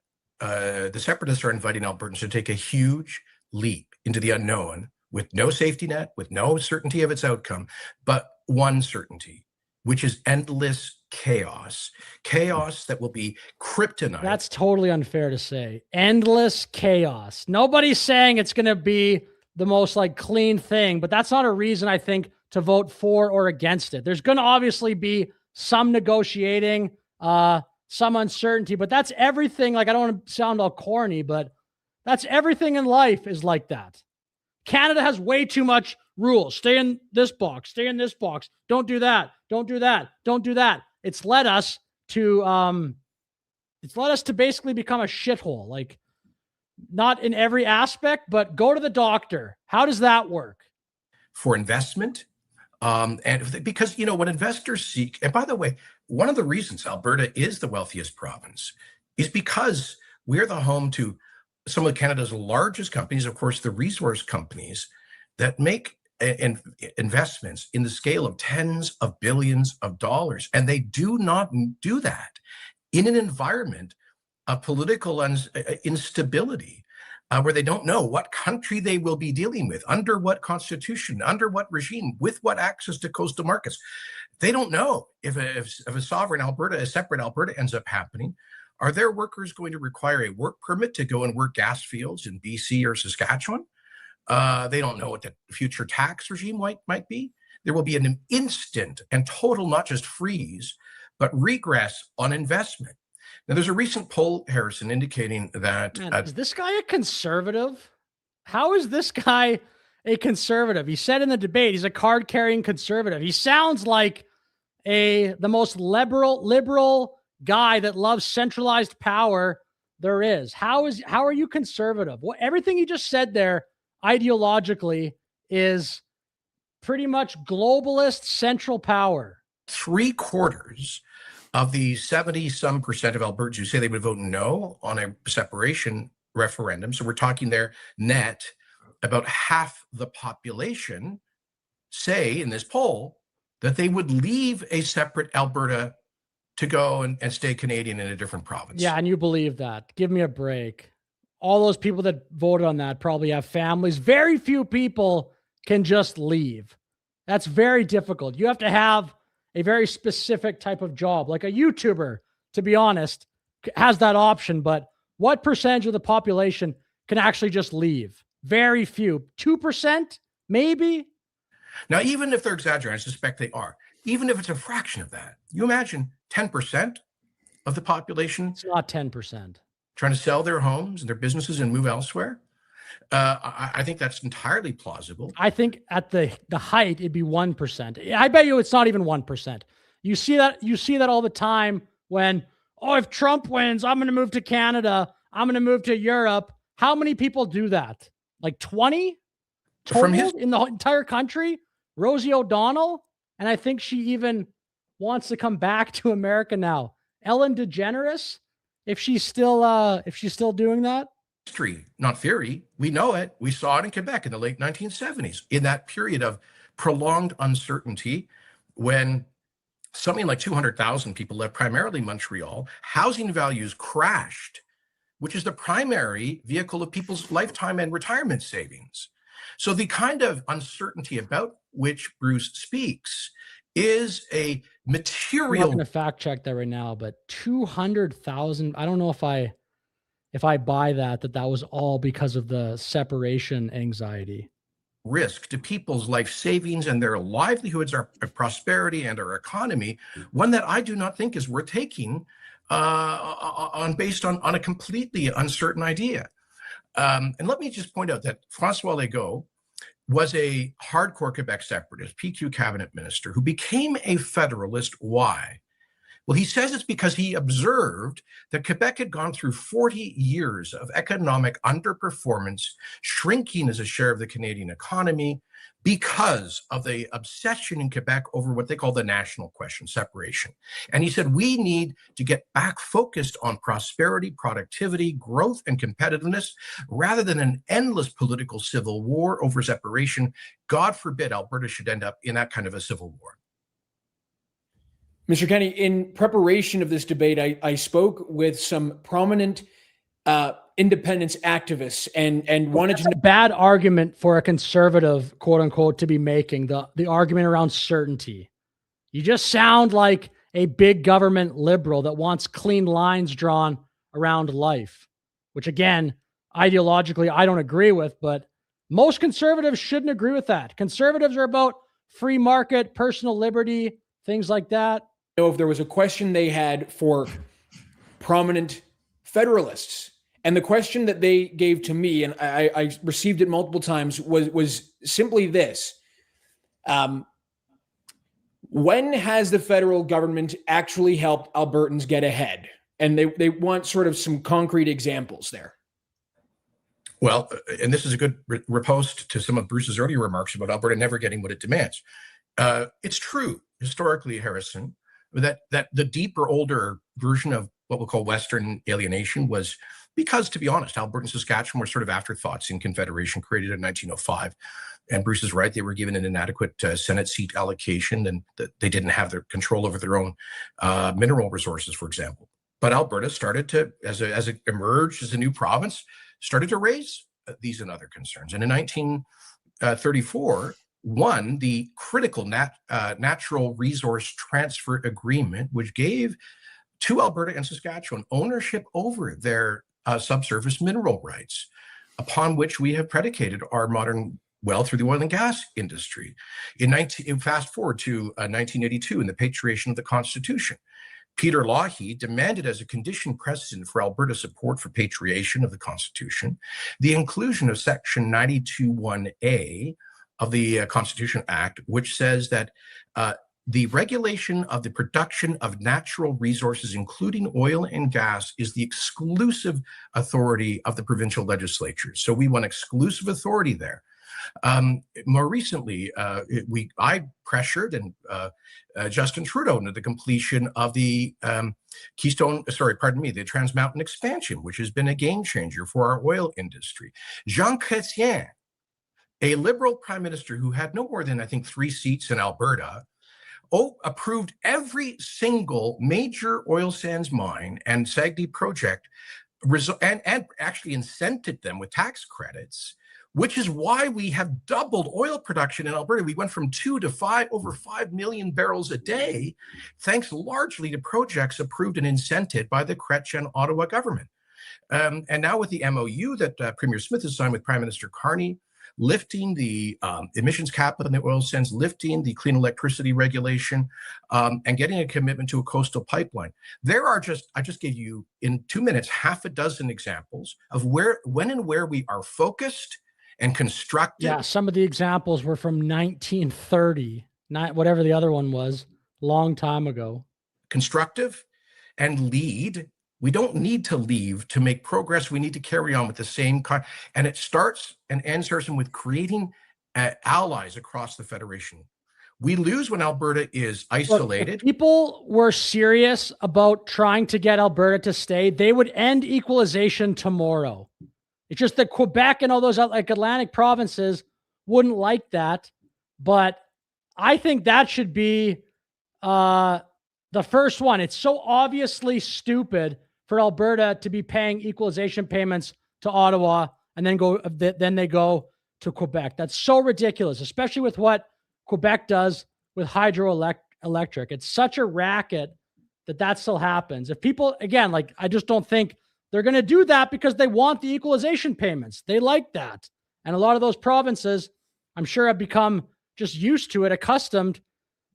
the separatists are inviting Albertans to take a huge leap into the unknown with no safety net, with no certainty of its outcome, but one certainty, which is endless chaos that will be kryptonite. That's totally unfair to say. Endless chaos. Nobody's saying it's going to be the most like clean thing, but that's not a reason I think to vote for or against it. There's going to obviously be some negotiating, some uncertainty, but that's everything. Like, I don't want to sound all corny, but that's everything in life is like that. Canada has way too much rules. Stay in this box, stay in this box. Don't do that. Don't do that. Don't do that. It's led us to basically become a shithole. Like, not in every aspect, but go to the doctor. How does that work? For investment. And because, when investors seek, and by the way, one of the reasons Alberta is the wealthiest province is because we're the home to some of Canada's largest companies, of course, the resource companies that make investments in the scale of tens of billions of dollars. And they do not do that in an environment of political instability, where they don't know what country they will be dealing with, under what constitution, under what regime, with what access to coastal markets. They don't know if a sovereign Alberta, a separate Alberta ends up happening. Are their workers going to require a work permit to go and work gas fields in BC or Saskatchewan? They don't know what the future tax regime might be. There will be an instant and total, not just freeze, but regress on investment. Now, there's a recent poll, Harrison, indicating that... Man, is this guy a conservative? How is this guy a conservative? He said in the debate, he's a card-carrying conservative. He sounds like the most liberal guy that loves centralized power there is. How are you conservative? Well, everything you just said there ideologically is pretty much globalist central power. 3/4 of the 70-some% of Albertans who say they would vote no on a separation referendum, so we're talking there net, about half the population say in this poll that they would leave a separate Alberta to go and stay Canadian in a different province. Yeah, and you believe that. Give me a break. All those people that voted on that probably have families. Very few people can just leave. That's very difficult. You have to have a very specific type of job, like a YouTuber, to be honest, has that option. But what percentage of the population can actually just leave? Very few. 2%, maybe? Now, even if they're exaggerating, I suspect they are. Even if it's a fraction of that, you imagine 10% of the population. It's not 10%. Trying to sell their homes and their businesses and move elsewhere. I think that's entirely plausible. I think at the height, it'd be 1%. I bet you it's not even 1%. You see that all the time when, if Trump wins, I'm going to move to Canada. I'm going to move to Europe. How many people do that? Like 20 total in the entire country? Rosie O'Donnell. And I think she even wants to come back to America now. Ellen DeGeneres, if she's still doing that. History, not theory. We know it. We saw it in Quebec in the late 1970s, in that period of prolonged uncertainty when something like 200,000 people left primarily Montreal. Housing values crashed, which is the primary vehicle of people's lifetime and retirement savings. So the kind of uncertainty about which Bruce speaks is a material... I'm not going to fact check that right now, but 200,000, I don't know if I buy that was all because of the separation anxiety. Risk to people's life savings and their livelihoods, our prosperity and our economy, one that I do not think is worth taking based on a completely uncertain idea. And let me just point out that François Legault was a hardcore Quebec separatist, PQ cabinet minister, who became a federalist. Why? Well, he says it's because he observed that Quebec had gone through 40 years of economic underperformance, shrinking as a share of the Canadian economy because of the obsession in Quebec over what they call the national question, separation. And he said, we need to get back focused on prosperity, productivity, growth, and competitiveness, rather than an endless political civil war over separation. God forbid Alberta should end up in that kind of a civil war. Mr. Kenney, in preparation of this debate, I spoke with some prominent independence activists and wanted to know. Bad argument for a conservative, quote unquote, to be making the argument around certainty. You just sound like a big government liberal that wants clean lines drawn around life, which again, ideologically, I don't agree with, but most conservatives shouldn't agree with that. Conservatives are about free market, personal liberty, things like that. If there was a question they had for prominent federalists, and the question that they gave to me, and I received it multiple times, was simply this. When has the federal government actually helped Albertans get ahead? And they want sort of some concrete examples there. Well, and this is a good riposte to some of Bruce's earlier remarks about Alberta never getting what it demands. It's true, historically, Harrison, that the deeper, older version of what we'll call Western alienation was because, to be honest, Alberta and Saskatchewan were sort of afterthoughts in Confederation, created in 1905. And Bruce is right, they were given an inadequate Senate seat allocation, and they didn't have their control over their own mineral resources, for example. But Alberta started to, as it emerged as a new province, started to raise these and other concerns. And in 1934, One, the critical natural resource transfer agreement, which gave to Alberta and Saskatchewan ownership over their subsurface mineral rights, upon which we have predicated our modern wealth through the oil and gas industry. Fast forward to 1982 in the patriation of the Constitution. Peter Lougheed demanded as a condition precedent for Alberta's support for patriation of the Constitution, the inclusion of Section 92(1)A of the Constitution Act, which says that the regulation of the production of natural resources, including oil and gas, is the exclusive authority of the provincial legislatures. So we want exclusive authority there. More recently, I pressured and Justin Trudeau into the completion of the the Trans Mountain expansion, which has been a game changer for our oil industry. Jean Chrétien, a Liberal Prime Minister who had no more than, I think, 3 seats in Alberta, approved every single major oil sands mine and SAGD project and actually incented them with tax credits, which is why we have doubled oil production in Alberta. We went from 2 to over 5 million barrels a day, thanks largely to projects approved and incented by the Chrétien Ottawa government. And now with the MOU that Premier Smith has signed with Prime Minister Carney, lifting the emissions cap on the oil sands, lifting the clean electricity regulation, and getting a commitment to a coastal pipeline. There are I just gave you in 2 minutes, half a dozen examples of when and where we are focused and constructed. Yeah, some of the examples were from 1930, whatever the other one was, long time ago. Constructive and lead. We don't need to leave to make progress. We need to carry on with the same and it starts and ends, Harrison, with creating allies across the Federation. We lose when Alberta is isolated. Look, if people were serious about trying to get Alberta to stay, they would end equalization tomorrow. It's just that Quebec and all those like Atlantic provinces wouldn't like that. But I think that should be the first one. It's so obviously stupid for Alberta to be paying equalization payments to Ottawa and then they go to Quebec. That's so ridiculous, especially with what Quebec does with hydroelectric. It's such a racket that still happens. If people, again, I just don't think they're going to do that because they want the equalization payments. They like that. And a lot of those provinces, I'm sure, have become just used to it, accustomed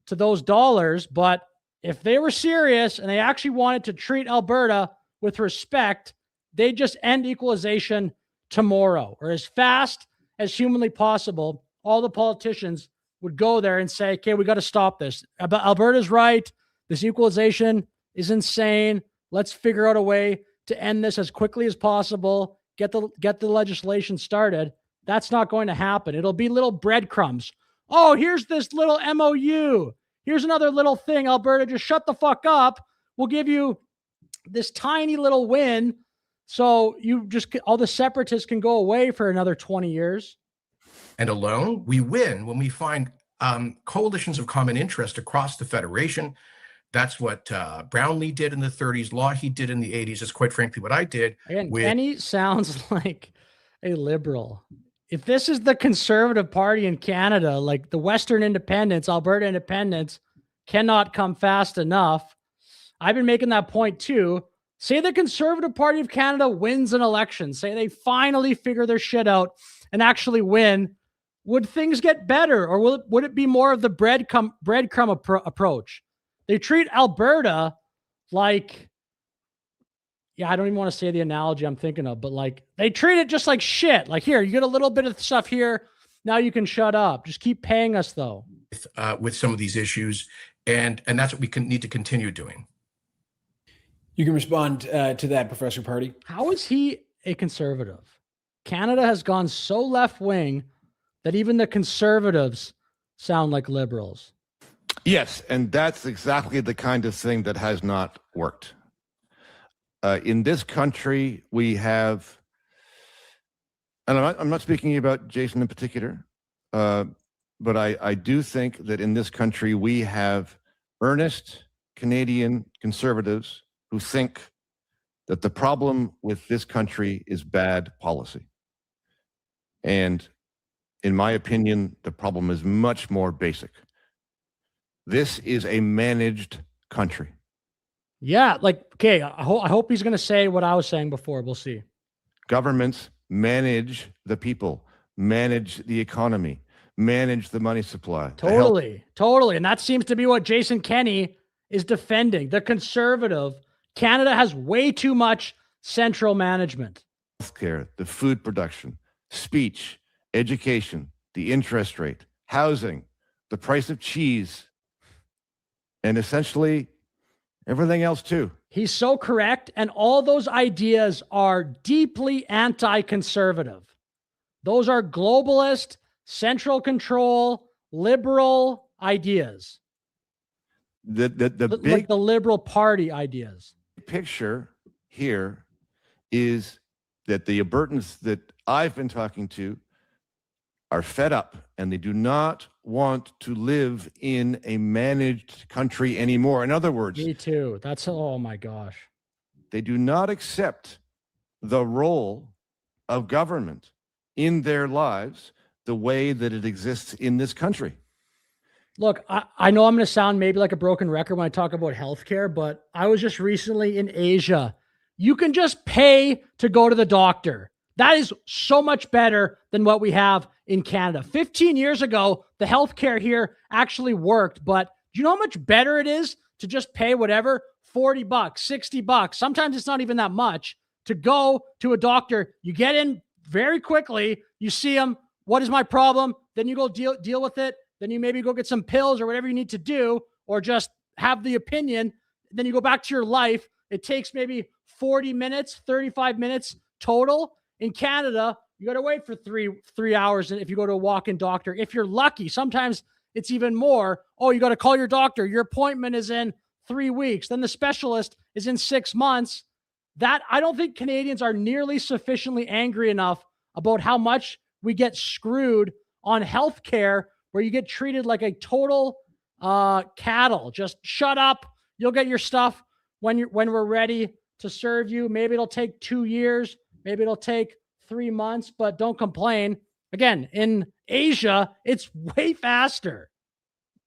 to those dollars. But if they were serious and they actually wanted to treat Alberta with respect, they just end equalization tomorrow or as fast as humanly possible. All the politicians would go there and say, okay, we got to stop this. Alberta's right. This equalization is insane. Let's figure out a way to end this as quickly as possible. Get the legislation started. That's not going to happen. It'll be little breadcrumbs. Oh, here's this little MOU. Here's another little thing. Alberta, just shut the fuck up. We'll give you this tiny little win. So all the separatists can go away for another 20 years. And alone, we win when we find coalitions of common interest across the Federation. That's what Brownlee did in the 30s, Lougheed did in the 80s. That's quite frankly what I did. Again, Kenney sounds like a liberal. If this is the Conservative Party in Canada, like the Western Independence, Alberta Independence cannot come fast enough. I've been making that point too. Say the Conservative Party of Canada wins an election. Say they finally figure their shit out and actually win. Would things get better, or would it be more of the breadcrumb approach? They treat Alberta like, I don't even want to say the analogy I'm thinking of, but they treat it just like shit. Like, here, you get a little bit of stuff here. Now you can shut up. Just keep paying us though. With some of these issues. And that's what we need to continue doing. You can respond to that, Professor Pardy. How is he a conservative? Canada has gone so left-wing that even the conservatives sound like liberals. Yes, and that's exactly the kind of thing that has not worked. In this country, we have, and I'm not speaking about Jason in particular, but I do think that in this country, we have earnest Canadian conservatives who think that the problem with this country is bad policy. And in my opinion, the problem is much more basic. This is a managed country. Yeah, like, okay, I hope he's going to say what I was saying before. We'll see. Governments manage the people, manage the economy, manage the money supply. Totally. And that seems to be what Jason Kenney is defending. The conservative. Canada has way too much central management. Healthcare, the food production, speech, education, the interest rate, housing, the price of cheese, and essentially everything else too. He's so correct. And all those ideas are deeply anti-conservative. Those are globalist, central control, liberal ideas. The big, like the Liberal Party ideas. Picture here is that the Albertans that I've been talking to are fed up and they do not want to live in a managed country anymore. In other words, me too. That's, oh my gosh. They do not accept the role of government in their lives the way that it exists in this country. Look, I know I'm going to sound maybe like a broken record when I talk about healthcare, but I was just recently in Asia. You can just pay to go to the doctor. That is so much better than what we have in Canada. 15 years ago, the healthcare here actually worked, but do you know how much better it is to just pay whatever, $40, $60? Sometimes it's not even that much to go to a doctor. You get in very quickly. You see them. What is my problem? Then you go deal with it. Then you maybe go get some pills or whatever you need to do, or just have the opinion. Then you go back to your life. It takes maybe 40 minutes, 35 minutes total. In Canada, you got to wait for three hours if you go to a walk-in doctor. If you're lucky, sometimes it's even more. Oh, you got to call your doctor. Your appointment is in 3 weeks. Then the specialist is in 6 months. That, I don't think Canadians are nearly sufficiently angry enough about how much we get screwed on healthcare, where you get treated like a total cattle. Just shut up. You'll get your stuff when we're ready to serve you. Maybe it'll take 2 years. Maybe it'll take 3 months, but don't complain. Again, in Asia, it's way faster.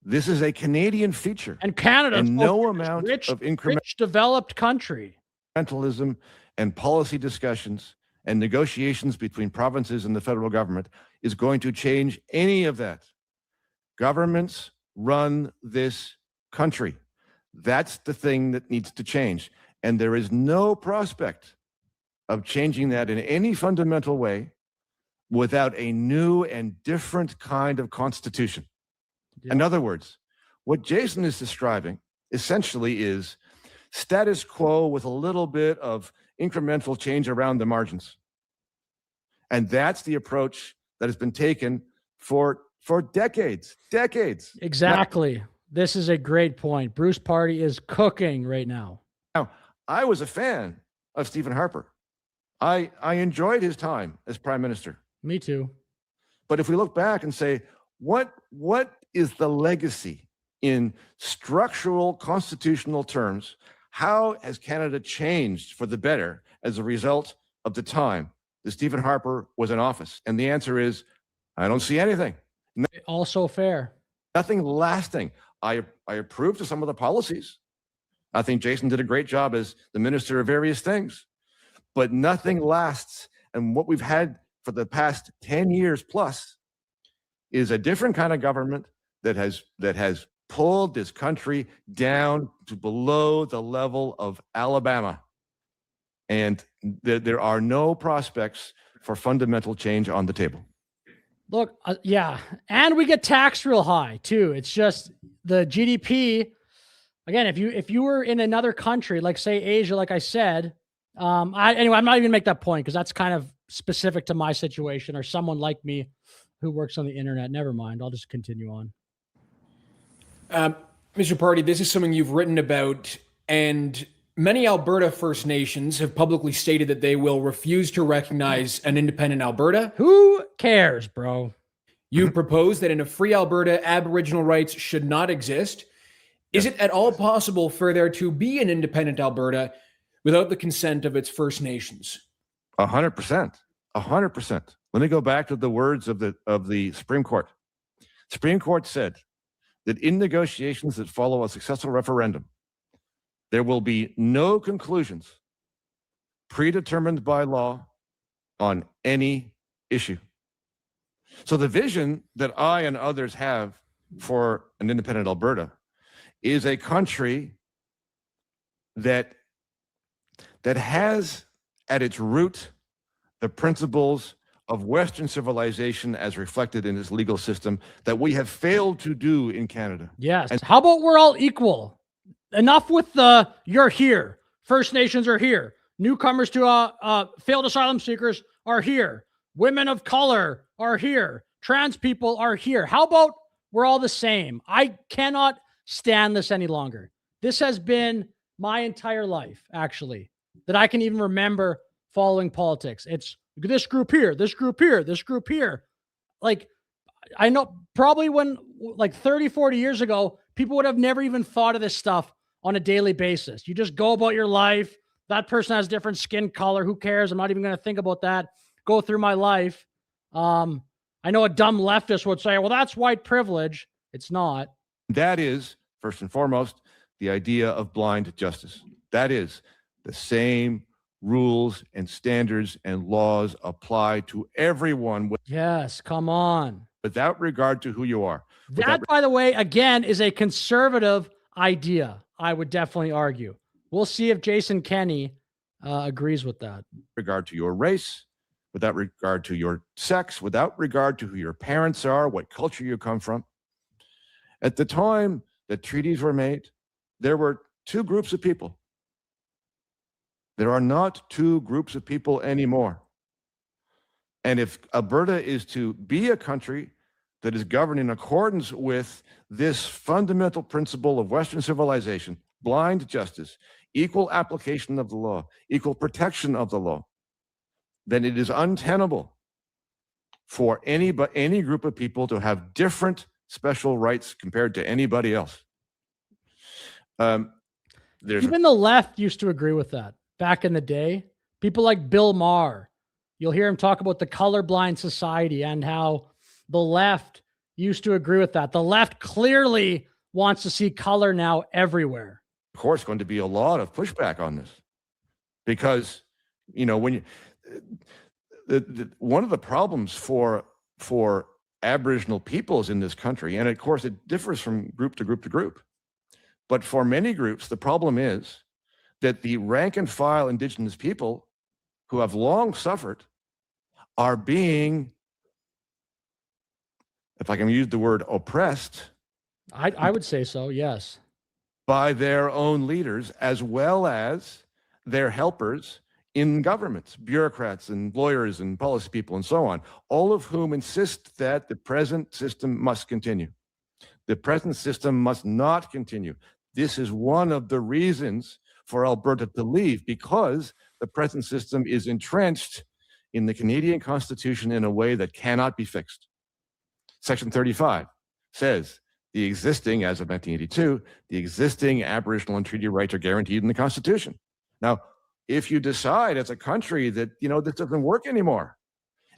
This is a Canadian feature. And Canada, and no amount of rich, developed country. Incrementalism and policy discussions and negotiations between provinces and the federal government is going to change any of that. Governments run this country. That's the thing that needs to change. And there is no prospect of changing that in any fundamental way without a new and different kind of constitution. Yep. In other words, what Jason is describing essentially is status quo with a little bit of incremental change around the margins. And that's the approach that has been taken for decades. Exactly. This is a great point. Bruce Pardy is cooking right now. Now, I was a fan of Stephen Harper. I enjoyed his time as prime minister. Me too. But if we look back and say, what is the legacy in structural constitutional terms? How has Canada changed for the better as a result of the time that Stephen Harper was in office? And the answer is, I don't see anything. Also fair. Nothing lasting. I approve of some of the policies. I think Jason did a great job as the minister of various things, but nothing lasts. And what we've had for the past 10 years plus is a different kind of government that has pulled this country down to below the level of Alabama. And there are no prospects for fundamental change on the table. Look, yeah. And we get taxed real high too. It's just the GDP. Again, if you were in another country, like say Asia, like I said, anyway, I'm not even gonna make that point because that's kind of specific to my situation or someone like me who works on the internet. Never mind. I'll just continue on. Mr. Pardy, this is something you've written about, and many Alberta First Nations have publicly stated that they will refuse to recognize an independent Alberta. Who cares, bro? You propose that in a free Alberta, Aboriginal rights should not exist. Is it at all possible for there to be an independent Alberta without the consent of its First Nations? 100%. 100%. Let me go back to the words of the Supreme Court. Supreme Court said that in negotiations that follow a successful referendum, there will be no conclusions predetermined by law on any issue. So the vision that I and others have for an independent Alberta is a country that has at its root the principles of Western civilization as reflected in its legal system that we have failed to do in Canada. Yes. And how about we're all equal? Enough with the you're here. First Nations are here. Newcomers to failed asylum seekers are here. Women of color are here. Trans people are here. How about we're all the same? I cannot stand this any longer. This has been my entire life, actually, that I can even remember following politics. It's this group here, this group here, this group here. Like, I know probably when like 30, 40 years ago, people would have never even thought of this stuff on a daily basis. You just go about your life. That person has different skin color. Who cares? I'm not even going to think about that. Go through my life. I know a dumb leftist would say, well, that's white privilege. It's not. That is, first and foremost, the idea of blind justice. That is, the same rules and standards and laws apply to everyone. Yes, come on. Without regard to who you are. That, by the way, again, is a conservative idea, I would definitely argue. We'll see if Jason Kenney agrees with that. Regard to your race, without regard to your sex, without regard to who your parents are, what culture you come from. At the time that treaties were made, there were two groups of people. There are not two groups of people anymore. And if Alberta is to be a country that is governed in accordance with this fundamental principle of Western civilization, blind justice, equal application of the law, equal protection of the law, then it is untenable for any group of people to have different special rights compared to anybody else. Even the left used to agree with that back in the day. People like Bill Maher, you'll hear him talk about the colorblind society and how the left used to agree with that. The left clearly wants to see color now everywhere. Of course, going to be a lot of pushback on this because, you know, when you, one of the problems for Aboriginal peoples in this country, and of course it differs from group to group to group, but for many groups, the problem is that the rank and file Indigenous people who have long suffered are being, if I can use the word oppressed. I would say so, yes. By their own leaders, as well as their helpers in governments, bureaucrats and lawyers and policy people and so on, all of whom insist that the present system must continue. The present system must not continue. This is one of the reasons for Alberta to leave, because the present system is entrenched in the Canadian Constitution in a way that cannot be fixed. Section 35 says the existing, as of 1982, the existing Aboriginal and treaty rights are guaranteed in the Constitution. Now, if you decide as a country that, you know, this doesn't work anymore,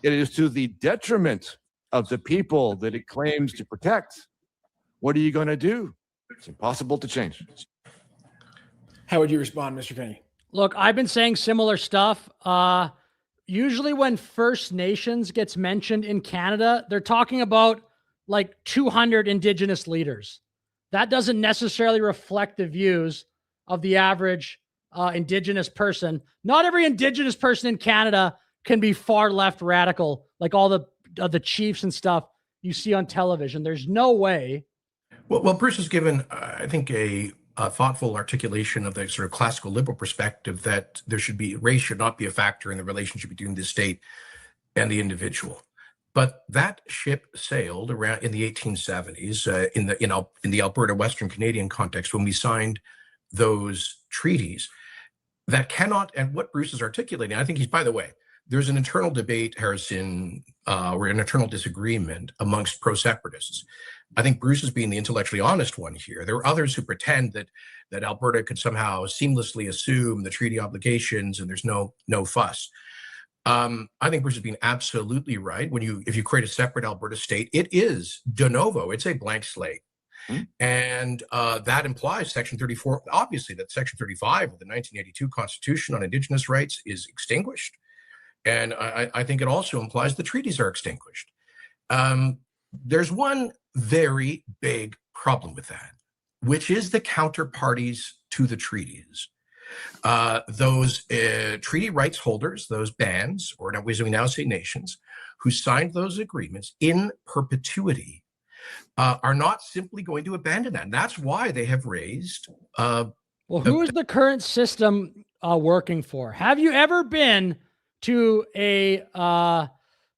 it is to the detriment of the people that it claims to protect. What are you going to do? It's impossible to change. How would you respond, Mr. Kenney? Look, I've been saying similar stuff. Usually when First Nations gets mentioned in Canada, they're talking about like 200 Indigenous leaders. That doesn't necessarily reflect the views of the average Indigenous person. Not every Indigenous person in Canada can be far left radical, like all the chiefs and stuff you see on television. There's no way. Well, Bruce has given, I think, a thoughtful articulation of the sort of classical liberal perspective that race should not be a factor in the relationship between the state and the individual. But that ship sailed around in the 1870s in the Alberta Western Canadian context when we signed those treaties. That cannot, and what Bruce is articulating, I think he's, by the way, there's an internal debate, Harrison, or an internal disagreement amongst pro-separatists. I think Bruce is being the intellectually honest one here. There are others who pretend that Alberta could somehow seamlessly assume the treaty obligations and there's no fuss. I think Bruce has been absolutely right. If you create a separate Alberta state, it is de novo. It's a blank slate. And that implies Section 34, obviously that Section 35 of the 1982 Constitution on Indigenous rights is extinguished. And I think it also implies the treaties are extinguished. There's one very big problem with that, which is the counterparties to the treaties. Those treaty rights holders, those bands, or as we now say nations, who signed those agreements in perpetuity, are not simply going to abandon that. And that's why they have raised. Well, who is the current system working for? Have you ever been to a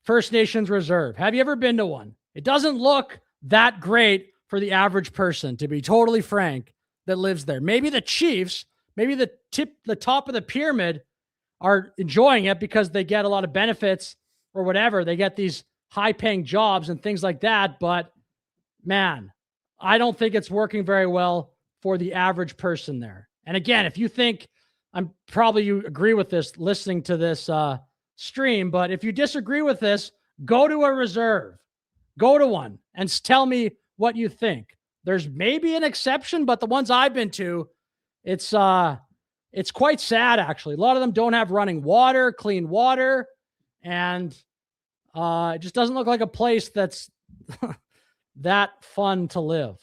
First Nations reserve? Have you ever been to one? It doesn't look that great for the average person, to be totally frank, that lives there. Maybe the chiefs, maybe the top of the pyramid are enjoying it because they get a lot of benefits or whatever. They get these high-paying jobs and things like that. But man, I don't think it's working very well for the average person there. And again, if you think you agree with this listening to this stream, but if you disagree with this, go to a reserve, go to one and tell me what you think. There's maybe an exception, but the ones I've been to, it's quite sad, actually. A lot of them don't have running water, clean water, and it just doesn't look like a place that's that fun to live.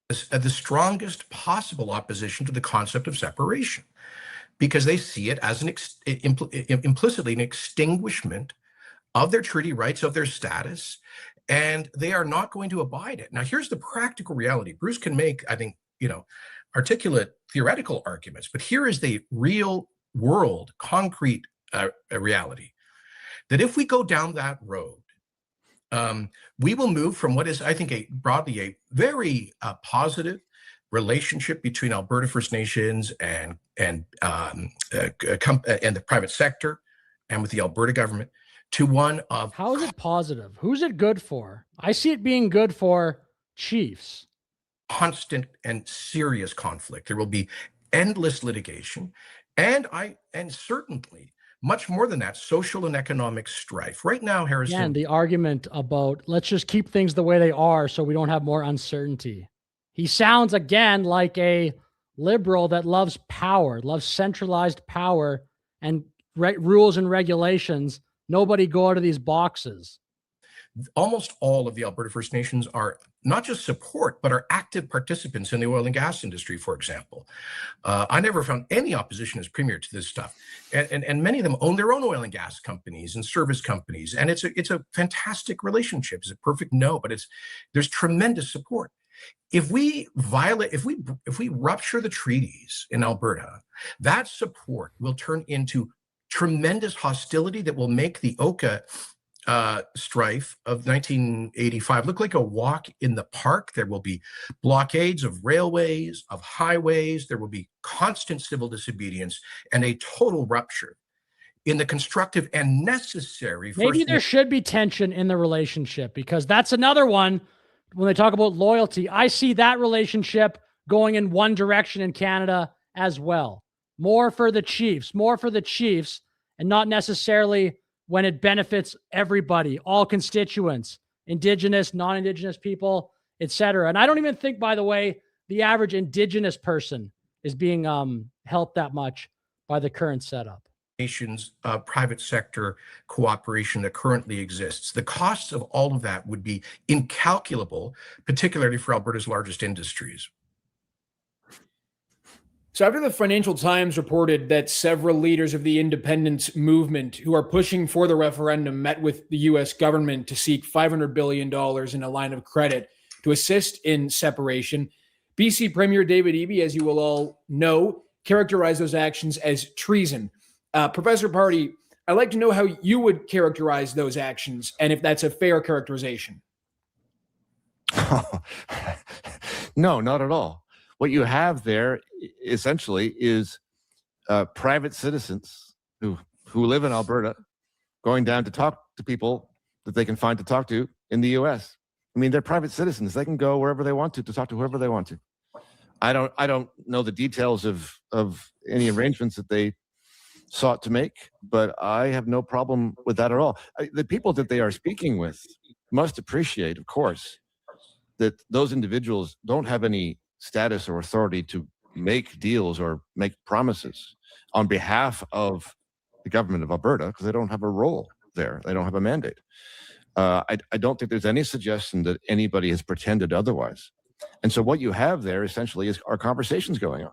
The strongest possible opposition to the concept of separation, because they see it as implicitly an extinguishment of their treaty rights, of their status, and they are not going to abide it. Now, here's the practical reality. Bruce can make, I think, articulate theoretical arguments, but here is the real world, concrete reality, that if we go down that road, we will move from what is, I think, broadly a very positive relationship between Alberta First Nations and the private sector and with the Alberta government to one of... How is it positive? Who's it good for? I see it being good for chiefs. Constant and serious conflict. There will be endless litigation, and certainly much more than that, social and economic strife. Right now, Harrison... And the argument about let's just keep things the way they are so we don't have more uncertainty. He sounds, again, like a liberal that loves power, loves centralized power and rules and regulations. Nobody go out of these boxes. Almost all of the Alberta First Nations are not just support, but are active participants in the oil and gas industry, for example. I never found any opposition as premier to this stuff. And many of them own their own oil and gas companies and service companies. And it's a fantastic relationship. It's a perfect no, but there's tremendous support. If we rupture the treaties in Alberta, that support will turn into tremendous hostility that will make the Oka strife of 1985 look like a walk in the park. There will be blockades of railways, of highways. There will be constant civil disobedience and a total rupture in the constructive and necessary. Maybe there should be tension in the relationship, because that's another one. When they talk about loyalty, I see that relationship going in one direction in Canada as well. More for the chiefs, and not necessarily when it benefits everybody, all constituents, Indigenous, non-Indigenous people, etc. And I don't even think, by the way, the average Indigenous person is being helped that much by the current setup. Nations, private sector cooperation that currently exists. The costs of all of that would be incalculable, particularly for Alberta's largest industries. So after the Financial Times reported that several leaders of the independence movement who are pushing for the referendum met with the U.S. government to seek $500 billion in a line of credit to assist in separation, BC Premier David Eby, as you will all know, characterized those actions as treason. Professor Pardy, I'd like to know how you would characterize those actions and if that's a fair characterization. No, not at all. What you have there essentially is private citizens who live in Alberta going down to talk to people that they can find to talk to in the U.S. I mean, they're private citizens. They can go wherever they want to talk to whoever they want to. I don't know the details of any arrangements that they sought to make, but I have no problem with that at all. The people that they are speaking with must appreciate, of course, that those individuals don't have any status or authority to make deals or make promises on behalf of the government of Alberta, because they don't have a role there. They don't have a mandate. I don't think there's any suggestion that anybody has pretended otherwise. And so what you have there essentially are conversations going on,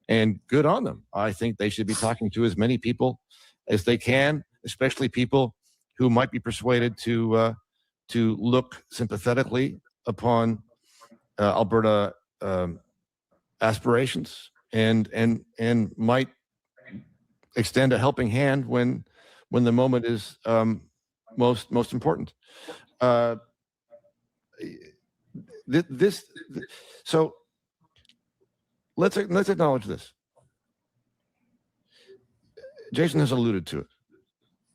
and good on them. I think they should be talking to as many people as they can, especially people who might be persuaded to look sympathetically upon Alberta aspirations and might extend a helping hand when the moment is most important. So let's acknowledge this. Jason has alluded to it,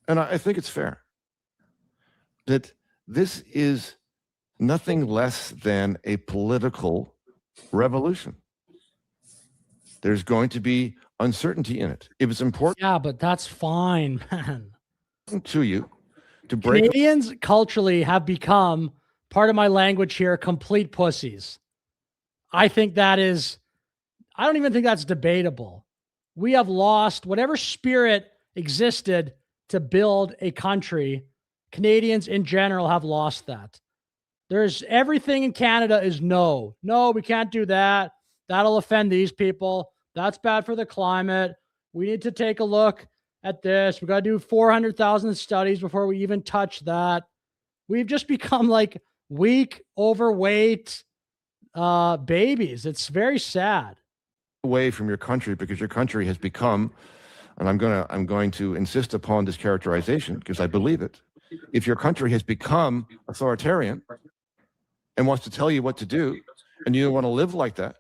and I think it's fair that this is nothing less than a political revolution. There's going to be uncertainty in it. If it's important, yeah, but that's fine, man. To you to break. Canadians culturally have become, part of my language here, complete pussies. I think that is, I don't even think that's debatable. We have lost whatever spirit existed to build a country. Canadians in general have lost that. There's everything in Canada is no, we can't do that. That'll offend these people. That's bad for the climate. We need to take a look at this. We got to do 400,000 studies before we even touch that. We've just become like weak, overweight babies. It's very sad. Away from your country, because your country has become, and I'm going to insist upon this characterization because I believe it. If your country has become authoritarian and wants to tell you what to do, and you don't want to live like that,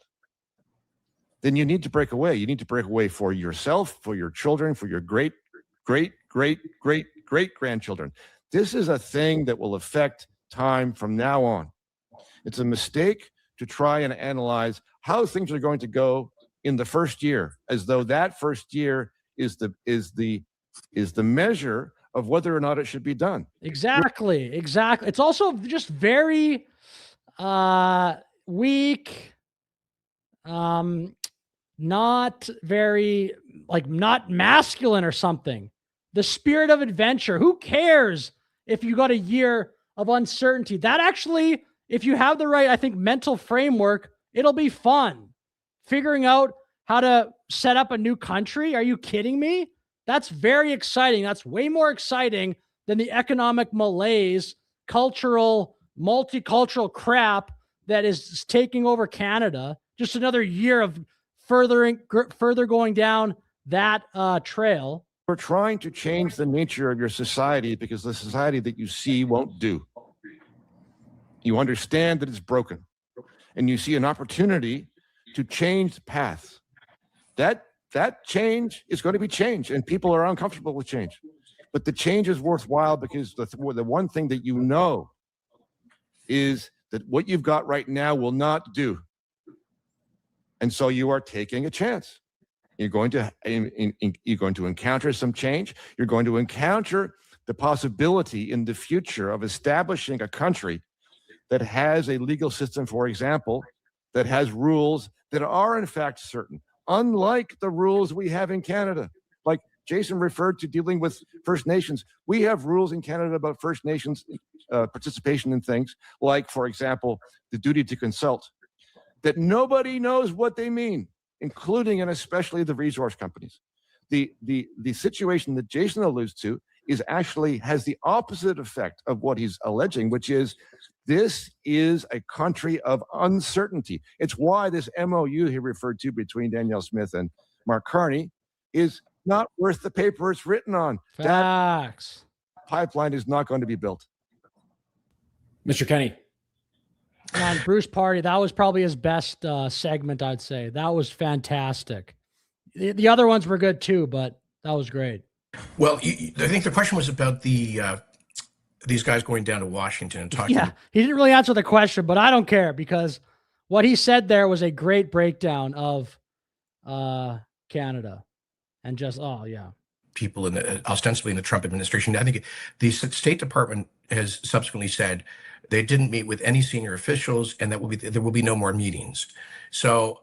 then you need to break away. You need to break away for yourself, for your children, for your great grandchildren. This is a thing that will affect time from now on. It's a mistake to try and analyze how things are going to go in the first year, as though that first year is the measure of whether or not it should be done. Exactly. It's also just very weak, not very, like, not masculine or something. The spirit of adventure. Who cares if you got a year of uncertainty? That actually, if you have the right, I think, mental framework, it'll be fun. Figuring out how to set up a new country. Are you kidding me? That's very exciting. That's way more exciting than the economic malaise, multicultural crap that is taking over Canada. Just another year of further going down that trail. We're trying to change the nature of your society because the society that you see won't do. You understand that it's broken, and you see an opportunity to change the paths. That change is going to be change, and people are uncomfortable with change. But the change is worthwhile because the one thing that you know is that what you've got right now will not do. And so you are taking a chance. You're going to encounter some change. You're going to encounter the possibility in the future of establishing a country that has a legal system, for example, that has rules that are in fact certain, unlike the rules we have in Canada. Like Jason referred to dealing with First Nations. We have rules in Canada about First Nations participation in things, like, for example, the duty to consult, that nobody knows what they mean, including and especially the resource companies. The situation that Jason alludes to has the opposite effect of what he's alleging, which is this is a country of uncertainty. It's why this MOU he referred to between Danielle Smith and Mark Carney is not worth the paper it's written on. Facts. That pipeline is not going to be built. Mr. Kenney. Man, Bruce Pardy, that was probably his best segment, I'd say. That was fantastic. The other ones were good too, but that was great. Well, I think the question was about these guys going down to Washington and talking. Yeah, he didn't really answer the question, but I don't care because what he said there was a great breakdown of Canada and just, oh, yeah. people in the ostensibly in the Trump administration. I think the State Department has subsequently said they didn't meet with any senior officials, and there will be no more meetings. So,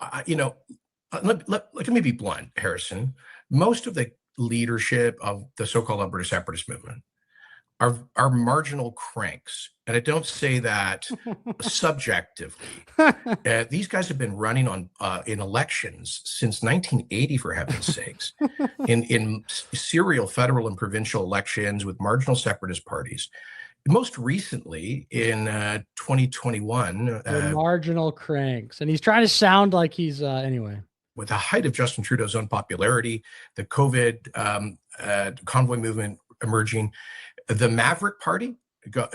let me be blunt, Harrison. Most of the leadership of the so-called Alberta separatist movement are marginal cranks, and I don't say that subjectively. These guys have been running on in elections since 1980, for heaven's sakes, in serial federal and provincial elections with marginal separatist parties. Most recently, in 2021, marginal cranks, and he's trying to sound like he's anyway. With the height of Justin Trudeau's unpopularity, the COVID convoy movement emerging, the Maverick Party,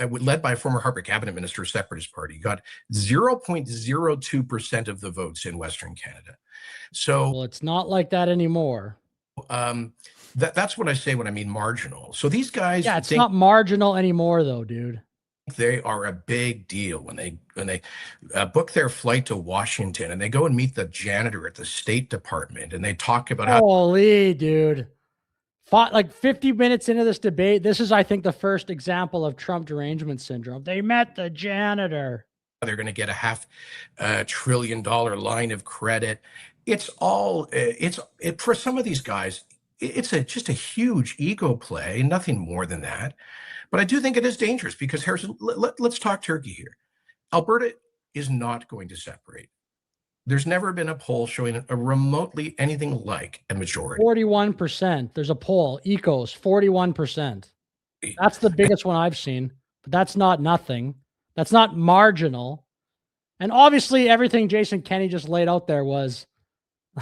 led by a former Harper cabinet minister, separatist party, got 0.02% of the votes in Western Canada. So, well, it's not like that anymore. That's what I say when I mean marginal. So these guys, it's not marginal anymore, though, dude. They are a big deal when they book their flight to Washington and they go and meet the janitor at the State Department and they talk about holy dude. Like 50 minutes into this debate, this is, I think, the first example of Trump derangement syndrome. They met the janitor. They're going to get a $500 billion line of credit. It's all for some of these guys. It's just a huge ego play, nothing more than that. But I do think it is dangerous because, Harrison, let's talk turkey here. Alberta is not going to separate. There's never been a poll showing a remotely anything like a majority. 41%. There's a poll, Ecos, 41%. That's the biggest one I've seen, but that's not nothing. That's not marginal. And obviously everything Jason Kenney just laid out there was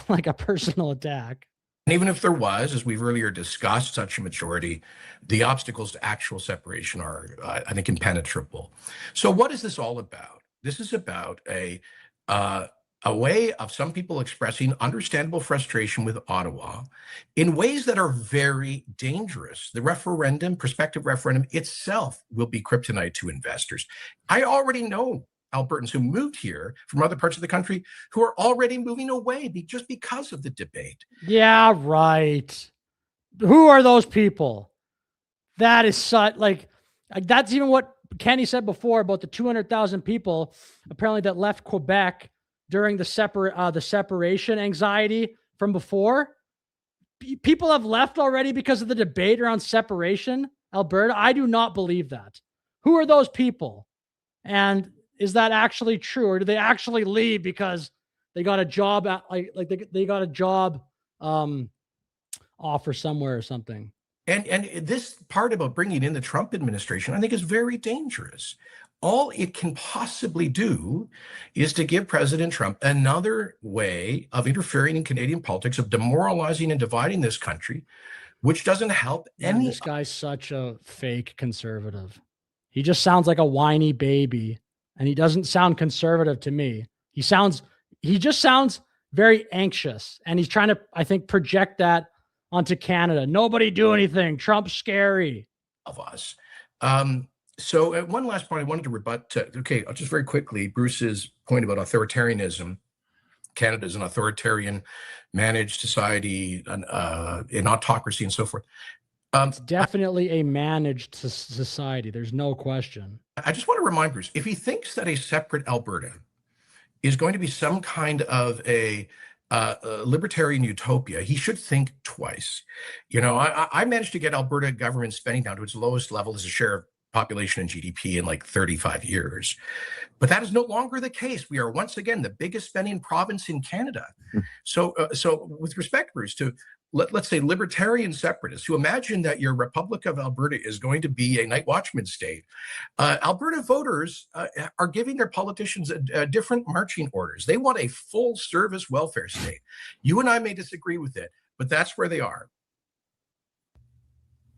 like a personal attack. And even if there was, as we've earlier discussed, such a majority, the obstacles to actual separation are, I think, impenetrable. So what is this all about? This is about a way of some people expressing understandable frustration with Ottawa in ways that are very dangerous. The referendum, prospective referendum itself will be kryptonite to investors. I already know Albertans who moved here from other parts of the country who are already moving away just because of the debate. Yeah, right. Who are those people? That is such like that's even what Kenney said before about the 200,000 people apparently that left Quebec during the separation anxiety from before. People have left already because of the debate around separation, Alberta. I do not believe that. Who are those people? And is that actually true, or do they actually leave because they got a job at they got a job offer somewhere or something? And this part about bringing in the Trump administration, I think, is very dangerous. All it can possibly do is to give President Trump another way of interfering in Canadian politics, of demoralizing and dividing this country, which doesn't help any. This guy's such a fake conservative. He just sounds like a whiny baby. And he doesn't sound conservative to me. He just sounds very anxious. And he's trying to, I think, project that onto Canada. Nobody do anything. Trump's scary. Of us. So one last point I wanted to rebut. Just very quickly, Bruce's point about authoritarianism. Canada is an authoritarian managed society, an autocracy and so forth. It's definitely a managed society. There's no question. I just want to remind Bruce, if he thinks that a separate Alberta is going to be some kind of a libertarian utopia, he should think twice. I managed to get Alberta government spending down to its lowest level as a share of population and GDP in like 35 years. But that is no longer the case. We are once again the biggest spending province in Canada. So with respect, Bruce, to let's say libertarian separatists who imagine that your Republic of Alberta is going to be a night watchman state, Alberta voters are giving their politicians different marching orders. They want a full service welfare state. You and I may disagree with it, but that's where they are.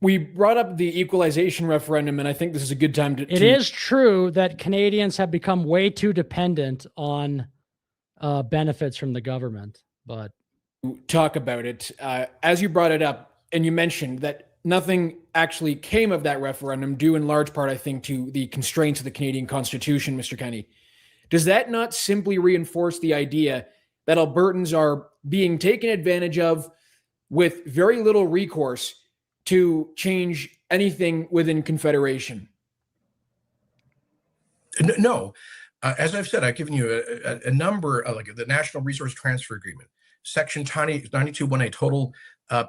We brought up the equalization referendum, and I think this is a good time to... It is true that Canadians have become way too dependent on benefits from the government, but... Talk about it. As you brought it up, and you mentioned that nothing actually came of that referendum, due in large part, I think, to the constraints of the Canadian Constitution, Mr. Kenney. Does that not simply reinforce the idea that Albertans are being taken advantage of with very little recourse to change anything within Confederation? No. As I've said, I've given you a number of, like, the National Resource Transfer Agreement, Section 92.1A, total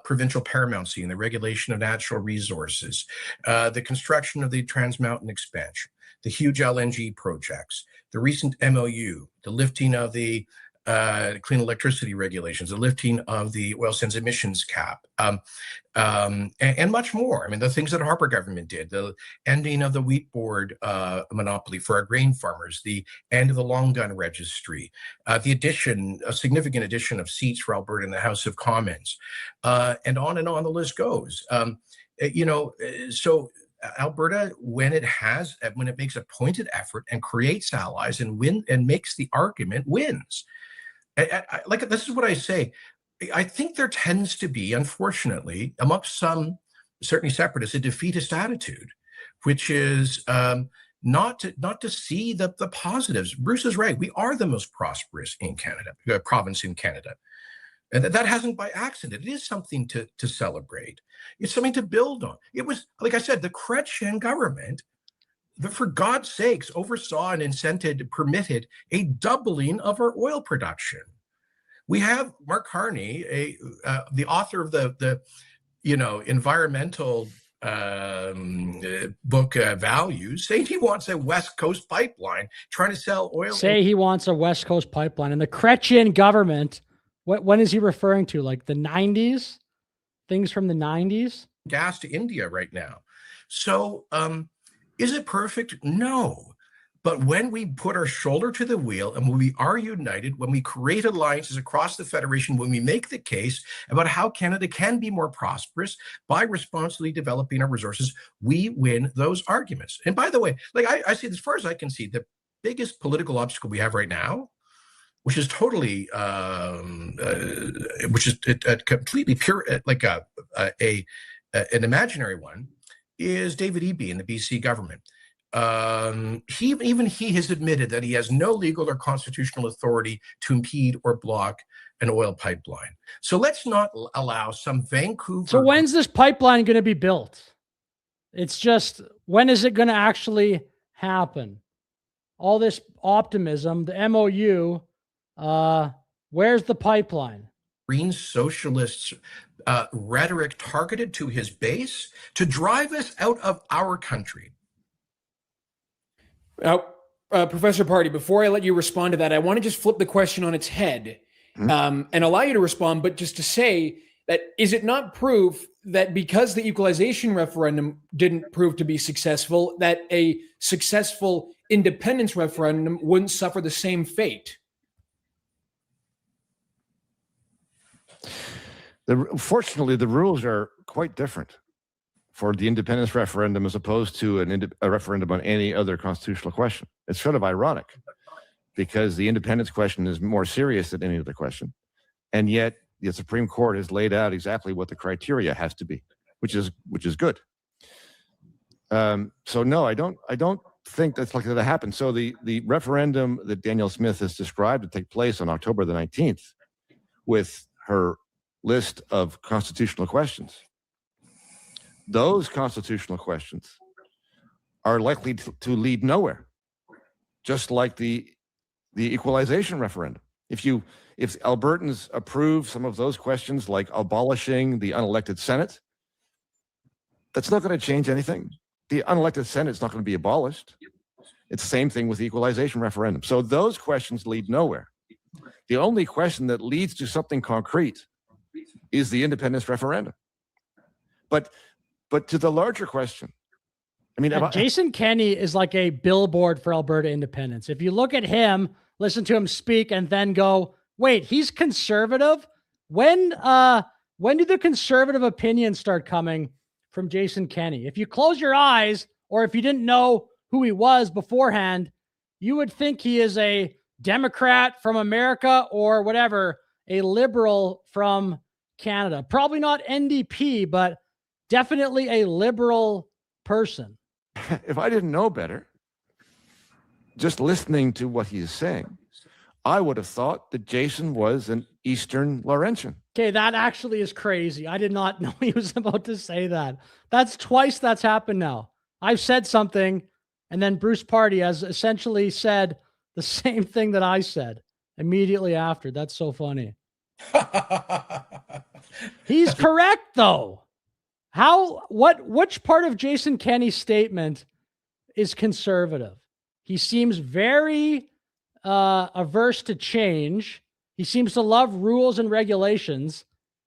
provincial paramountcy in the regulation of natural resources, the construction of the Trans Mountain expansion, the huge LNG projects, the recent MOU, the lifting of the clean electricity regulations, the lifting of the oil sands emissions cap, and much more. I mean, the things that Harper government did, the ending of the wheat board monopoly for our grain farmers, the end of the long gun registry, the addition, a significant addition of seats for Alberta in the House of Commons, and on the list goes. So Alberta, when it makes a pointed effort and creates allies and makes the argument, wins. Like, this is what I say. I think there tends to be, unfortunately, amongst some, certainly separatists, a defeatist attitude, which is not to see the positives. Bruce is right. We are the most prosperous in Canada, province in Canada. And that hasn't by accident. It is something to celebrate. It's something to build on. It was, like I said, the Chrétien government that, for God's sakes, oversaw and permitted a doubling of our oil production. We have Mark Carney, the author of the environmental book Values, saying he wants a West Coast pipeline, trying to sell oil. He wants a West Coast pipeline. And the Chrétien government, when is he referring to? Like the 90s? Things from the 90s? Gas to India right now. So, is it perfect? No. But when we put our shoulder to the wheel and when we are united, when we create alliances across the Federation, when we make the case about how Canada can be more prosperous by responsibly developing our resources, we win those arguments. And by the way, like I see, as far as I can see, the biggest political obstacle we have right now, which is totally, which is completely pure, like an imaginary one, is David Eby in the BC government. He has admitted that he has no legal or constitutional authority to impede or block an oil pipeline. So let's not allow some Vancouver. So when's this pipeline going to be built? It's just, when is it going to actually happen? All this optimism, the MOU, where's the pipeline? Green socialists rhetoric targeted to his base to drive us out of our country. Now, Professor Pardy, before I let you respond to that, I want to just flip the question on its head and allow you to respond, but just to say that, is it not proof that because the equalization referendum didn't prove to be successful, that a successful independence referendum wouldn't suffer the same fate? Fortunately, the rules are quite different for the independence referendum as opposed to a referendum on any other constitutional question. It's sort of ironic because the independence question is more serious than any other question. And yet the Supreme Court has laid out exactly what the criteria has to be, which is good. So no, I don't think that's likely to happen. So the referendum that Danielle Smith has described to take place on October the 19th with her list of constitutional questions, those constitutional questions are likely to lead nowhere, just like the equalization referendum. If Albertans approve some of those questions, like abolishing the unelected Senate, that's not going to change anything. The unelected Senate is not going to be abolished. It's the same thing with the equalization referendum. So those questions lead nowhere. The only question that leads to something concrete is the independence referendum. But to the larger question, I mean, Jason Kenney is like a billboard for Alberta independence. If you look at him, listen to him speak, and then go, wait, he's conservative? When do the conservative opinions start coming from Jason Kenney? If you close your eyes, or if you didn't know who he was beforehand, you would think he is a Democrat from America or whatever, a liberal from Canada. Probably not NDP, but definitely a liberal person. If I didn't know better, just listening to what he is saying, I would have thought that Jason was an Eastern Laurentian. Okay, that actually is crazy. I did not know he was about to say that. That's twice that's happened now. I've said something, and then Bruce Pardy has essentially said the same thing that I said immediately after. That's so funny. He's correct, though. Which part of Jason Kenney's statement is conservative? He seems very averse to change. He seems to love rules and regulations.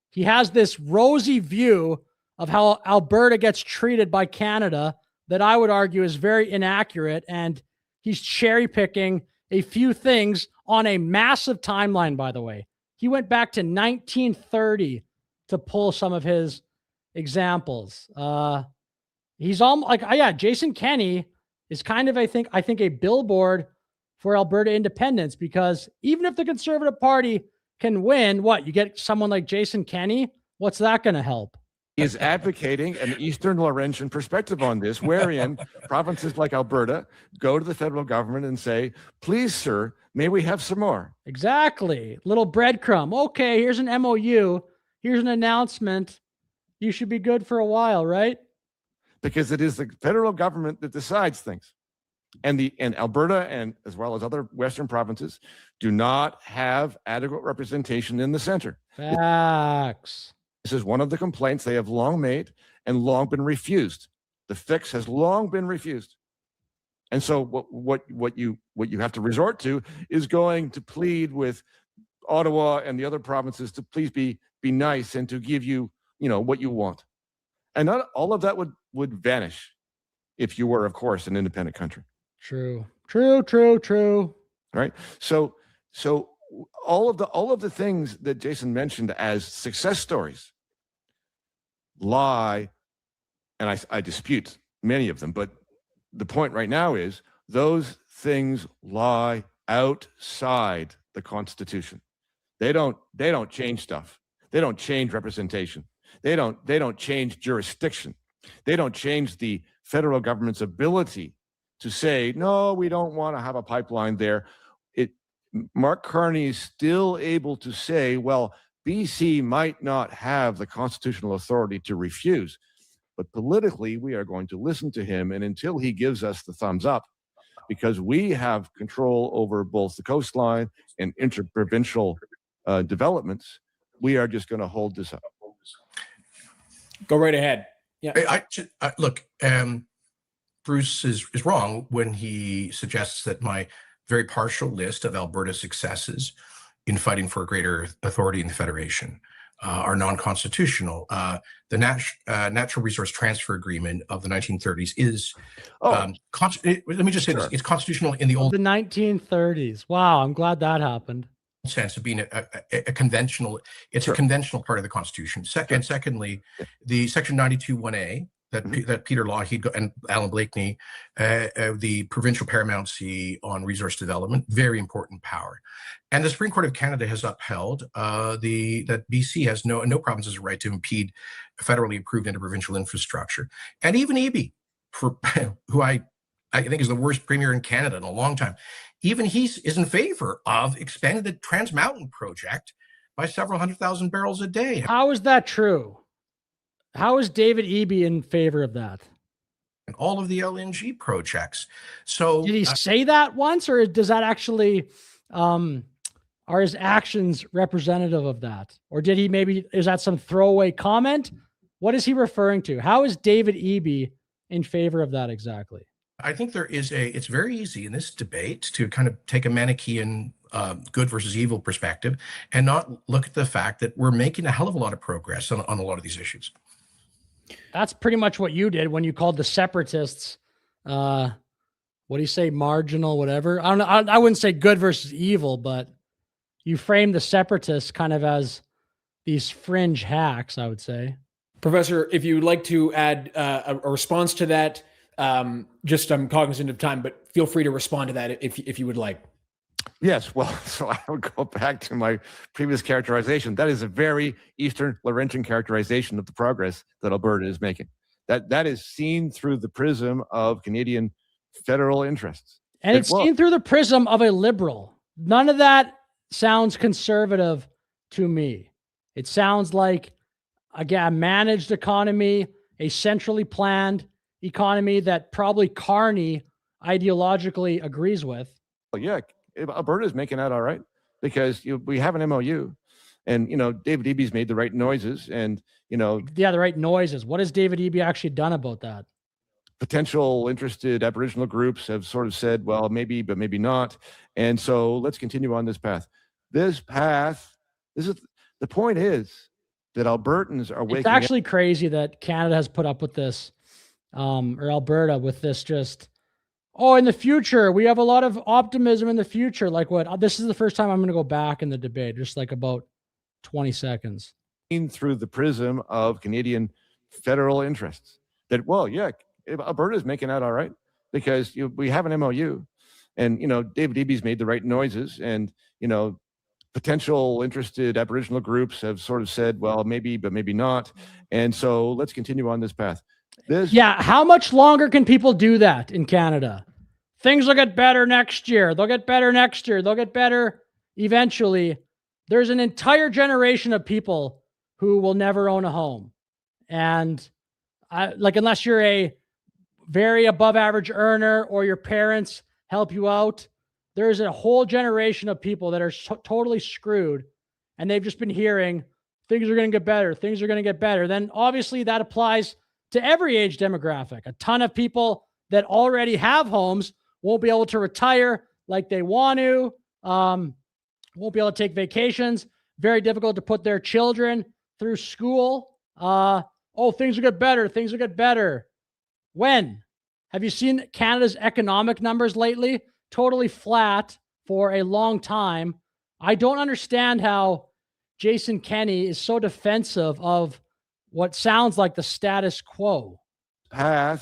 He has this rosy view of how Alberta gets treated by Canada that I would argue is very inaccurate. And he's cherry picking a few things on a massive timeline, by the way. He went back to 1930 to pull some of his examples. He's almost like, yeah, Jason Kenney is kind of, I think a billboard for Alberta independence, because even if the Conservative Party can win, you get someone like Jason Kenney, what's that going to help? He is advocating an Eastern Laurentian perspective on this, wherein provinces like Alberta go to the federal government and say, please, sir, may we have some more? Exactly. Little breadcrumb. Okay, here's an MOU. Here's an announcement. You should be good for a while, right? Because it is the federal government that decides things. And Alberta, and as well as other Western provinces, do not have adequate representation in the center. Facts. This is one of the complaints they have long made and long been refused. The fix has long been refused. And so what you have to resort to is going to plead with Ottawa and the other provinces to please be nice and to give you, what you want. And not all of that would vanish if you were, of course, an independent country. True. Right. So all of the things that Jason mentioned as success stories lie, and I dispute many of them, but the point right now is those things lie outside the Constitution. They don't change stuff. They don't change representation. They don't change jurisdiction. They don't change the federal government's ability to say, no, we don't want to have a pipeline there. Mark Carney is still able to say, well, BC might not have the constitutional authority to refuse, but politically we are going to listen to him. And until he gives us the thumbs up, because we have control over both the coastline and interprovincial developments, we are just going to hold this up. Go right ahead. Yeah. Look, Bruce is wrong when he suggests that my very partial list of Alberta successes in fighting for greater authority in the Federation are non-constitutional. The Natural Resource Transfer Agreement of the 1930s is, let me just say this, it's constitutional in the 1930s. Wow, I'm glad that happened. Sense of being a conventional, it's a conventional part of the Constitution. Secondly, the Section 92(1)A that Peter Lougheed and Alan Blakeney, the provincial paramountcy on resource development, very important power. And the Supreme Court of Canada has upheld that BC has no province has a right to impede federally approved interprovincial infrastructure. And even Eby, who I think is the worst premier in Canada in a long time, even he is in favor of expanding the Trans Mountain project by several 100,000 barrels a day. How is that true? How is David Eby in favor of that? And all of the LNG projects. So did he say that once, or does that actually, are his actions representative of that? Or did he is that some throwaway comment? What is he referring to? How is David Eby in favor of that exactly? I think it's very easy in this debate to kind of take a Manichaean good versus evil perspective and not look at the fact that we're making a hell of a lot of progress on a lot of these issues. That's pretty much what you did when you called the separatists, what do you say, marginal, whatever. I don't know. I wouldn't say good versus evil, but you framed the separatists kind of as these fringe hacks, I would say. Professor, if you would like to add a response to that, I'm cognizant of time, but feel free to respond to that if you would like. Yes, well, so I would go back to my previous characterization. That is a very Eastern Laurentian characterization of the progress that Alberta is making. That is seen through the prism of Canadian federal interests. And it's seen through the prism of a liberal. None of that sounds conservative to me. It sounds like, again, a managed economy, a centrally planned economy that probably Carney ideologically agrees with. Well, yeah, Alberta's making out all right because we have an MOU, and David Eby's made the right noises, and yeah, the right noises. What has David Eby actually done about that? Potential interested Aboriginal groups have sort of said, well, maybe, but maybe not. And so let's continue on this path. The point is that Albertans are waking up. It's actually crazy that Canada has put up with this, or Alberta with this just, in the future, we have a lot of optimism in the future. Like what? This is the first time I'm going to go back in the debate, just like about 20 seconds. Through the prism of Canadian federal interests that, well, yeah, Alberta's making out all right because we have an MOU, and David Eby's made the right noises, and potential interested Aboriginal groups have sort of said, well, maybe, but maybe not. And so let's continue on this path. How much longer can people do that in Canada? Things will get better next year. They'll get better next year. They'll get better eventually. There's an entire generation of people who will never own a home. And unless you're a very above average earner or your parents help you out, there's a whole generation of people that are totally screwed. And they've just been hearing things are going to get better. Things are going to get better. Then obviously that applies to every age demographic. A ton of people that already have homes won't be able to retire like they want to, won't be able to take vacations. Very difficult to put their children through school. Things will get better. Things will get better. When? Have you seen Canada's economic numbers lately? Totally flat for a long time. I don't understand how Jason Kenney is so defensive of what sounds like the status quo. The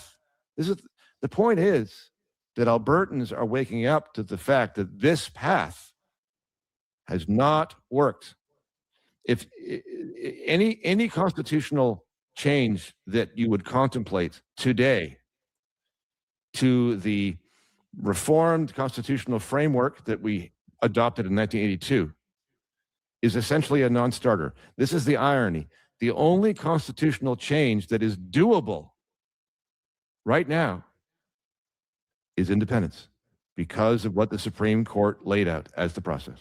point is that Albertans are waking up to the fact that this path has not worked. If any constitutional change that you would contemplate today to the reformed constitutional framework that we adopted in 1982 is essentially a non-starter. This is the irony. The only constitutional change that is doable right now is independence because of what the Supreme Court laid out as the process.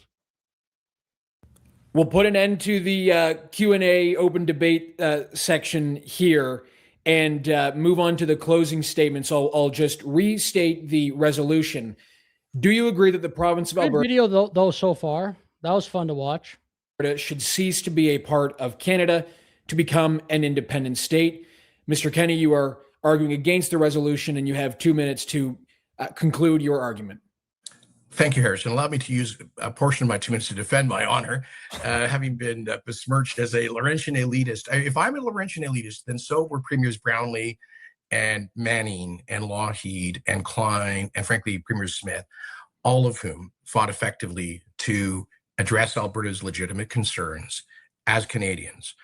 We'll put an end to the Q&A open debate section here and move on to the closing statements. I'll just restate the resolution. Do you agree that the province of Alberta... Good video though so far. That was fun to watch. ...should cease to be a part of Canada to become an independent state? Mr. Kenney, you are arguing against the resolution, and you have 2 minutes to conclude your argument. Thank you, Harrison. Allow me to use a portion of my 2 minutes to defend my honor, having been besmirched as a Laurentian elitist. If I'm a Laurentian elitist, then so were Premiers Brownlee and Manning and Lougheed and Klein and, frankly, Premier Smith, all of whom fought effectively to address Alberta's legitimate concerns as Canadians.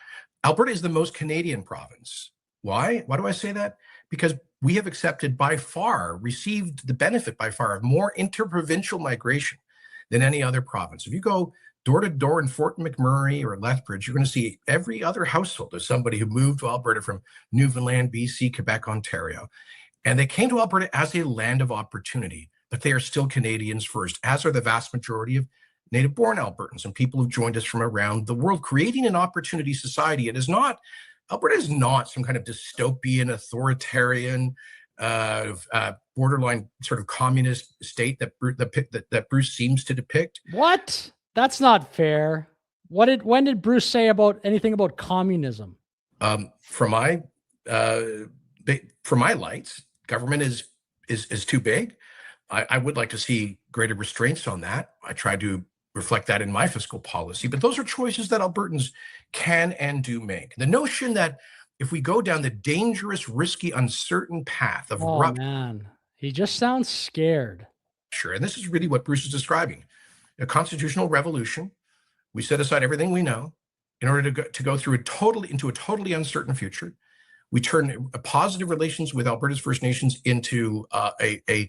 Alberta is the most Canadian province. Why? Why do I say that? Because we have accepted by far, received the benefit by far of more interprovincial migration than any other province. If you go door to door in Fort McMurray or Lethbridge, you're going to see every other household is somebody who moved to Alberta from Newfoundland, BC, Quebec, Ontario. And they came to Alberta as a land of opportunity, but they are still Canadians first, as are the vast majority of native-born Albertans and people who've joined us from around the world, creating an opportunity society. Alberta is not some kind of dystopian, authoritarian, borderline sort of communist state that Bruce seems to depict. What? That's not fair. When did Bruce say anything about communism? For my lights, government is too big. I would like to see greater restraints on that. I try to reflect that in my fiscal policy, but those are choices that Albertans can and do make. The notion that if we go down the dangerous, risky, uncertain path of man, he just sounds scared. Sure, and this is really what Bruce is describing: a constitutional revolution. We set aside everything we know in order to go through into a totally uncertain future. We turn positive relations with Alberta's First Nations into a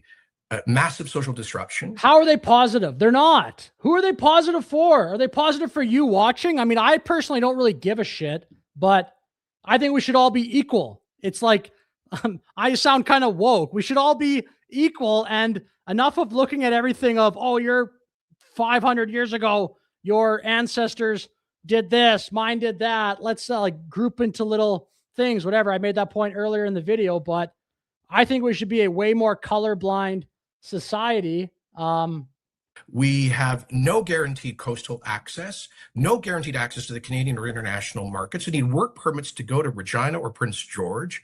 massive social disruption. How are they positive? They're not. Who are they positive for? Are they positive for you watching? I mean, I personally don't really give a shit, but I think we should all be equal. It's like, I sound kind of woke. We should all be equal, and enough of looking at everything of, oh, you're 500 years ago, your ancestors did this, mine did that. Let's like group into little things, whatever. I made that point earlier in the video, but I think we should be a way more colorblind society. We have no guaranteed coastal access, no guaranteed access to the Canadian or international markets. We need work permits to go to Regina or Prince George.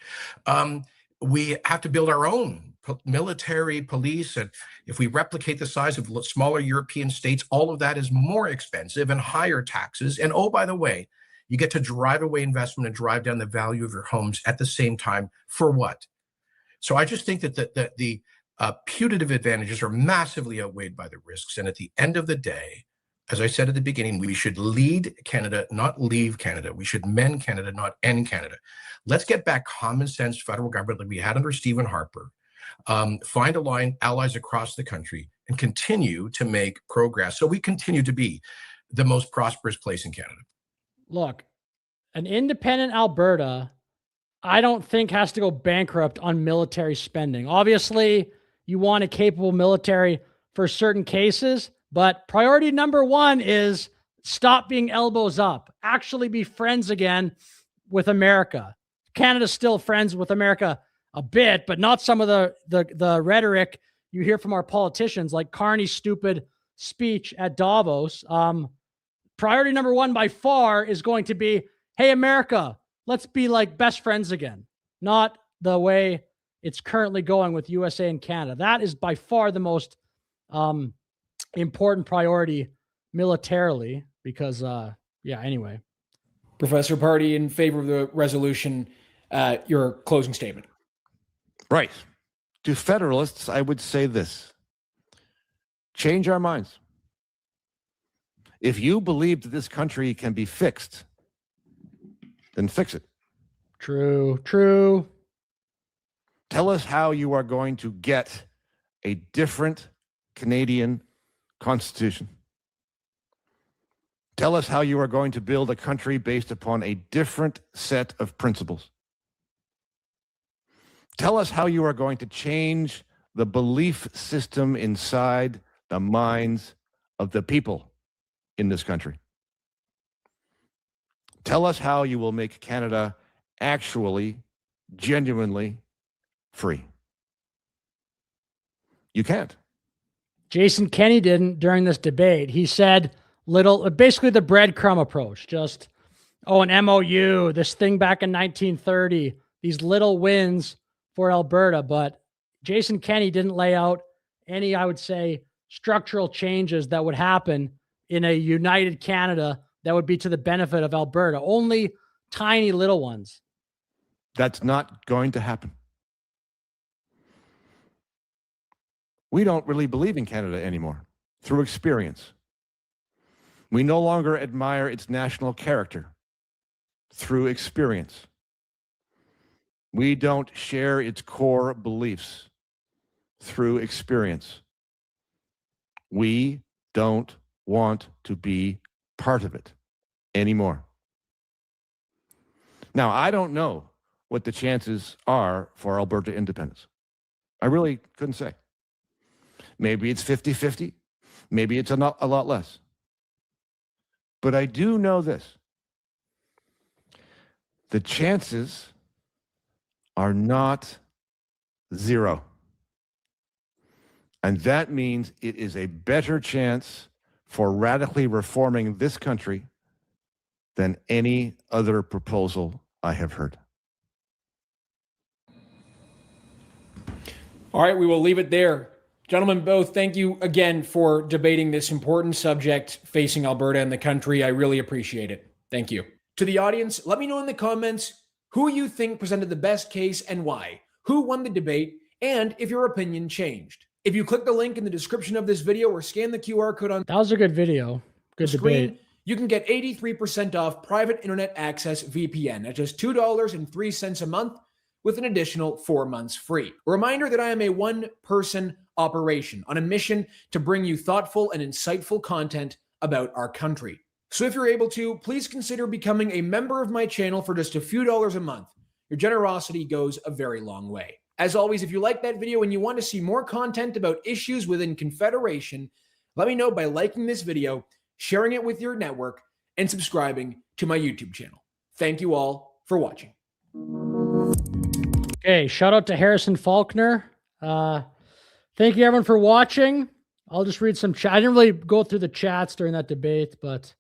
We have to build our own military, police, and if we replicate the size of smaller European states, all of that is more expensive and higher taxes. And oh, by the way, you get to drive away investment and drive down the value of your homes at the same time. For what? So I just think that the putative advantages are massively outweighed by the risks. And at the end of the day, as I said at the beginning, we should lead Canada, not leave Canada. We should mend Canada, not end Canada. Let's get back common sense federal government like we had under Stephen Harper. Find allies across the country and continue to make progress so we continue to be the most prosperous place in Canada. Look, an independent Alberta, I don't think has to go bankrupt on military spending. Obviously, you want a capable military for certain cases, but priority number one is stop being elbows up. Actually be friends again with America. Canada's still friends with America a bit, but not some of the rhetoric you hear from our politicians, like Carney's stupid speech at Davos. Priority number one by far is going to be, hey, America, let's be like best friends again. Not the way it's currently going with USA and Canada. That is by far the most important priority militarily because, anyway. Professor Pardy, in favor of the resolution, your closing statement. Right. To federalists, I would say this. Change our minds. If you believe that this country can be fixed, then fix it. True. Tell us how you are going to get a different Canadian Constitution. Tell us how you are going to build a country based upon a different set of principles. Tell us how you are going to change the belief system inside the minds of the people in this country. Tell us how you will make Canada actually, genuinely free. You can't. Jason Kenney didn't during this debate. He said basically the breadcrumb approach, just, an MOU, this thing back in 1930, these little wins for Alberta. But Jason Kenney didn't lay out any, I would say, structural changes that would happen in a united Canada that would be to the benefit of Alberta. Only tiny little ones. That's not going to happen. We don't really believe in Canada anymore through experience. We no longer admire its national character through experience. We don't share its core beliefs through experience. We don't want to be part of it anymore. Now, I don't know what the chances are for Alberta independence. I really couldn't say. Maybe it's 50-50. Maybe it's a lot less. But I do know this. The chances are not zero. And that means it is a better chance for radically reforming this country than any other proposal I have heard. All right, we will leave it there. Gentlemen, both, thank you again for debating this important subject facing Alberta and the country. I really appreciate it. Thank you. To the audience, let me know in the comments who you think presented the best case and why, who won the debate, and if your opinion changed. If you click the link in the description of this video or scan the QR code on that was a good video. Good screen, debate. You can get 83% off private internet access VPN at just $2.03 a month with an additional 4 months free. A reminder that I am a one-person operation on a mission to bring you thoughtful and insightful content about our country. So if you're able to, please consider becoming a member of my channel for just a few dollars a month. Your generosity goes a very long way. As always, if you like that video and you want to see more content about issues within Confederation, let me know by liking this video, sharing it with your network, and subscribing to my YouTube channel. Thank you all for watching. Okay, shout out to Harrison Faulkner. Thank you everyone for watching. I'll just read some chat. I didn't really go through the chats during that debate, but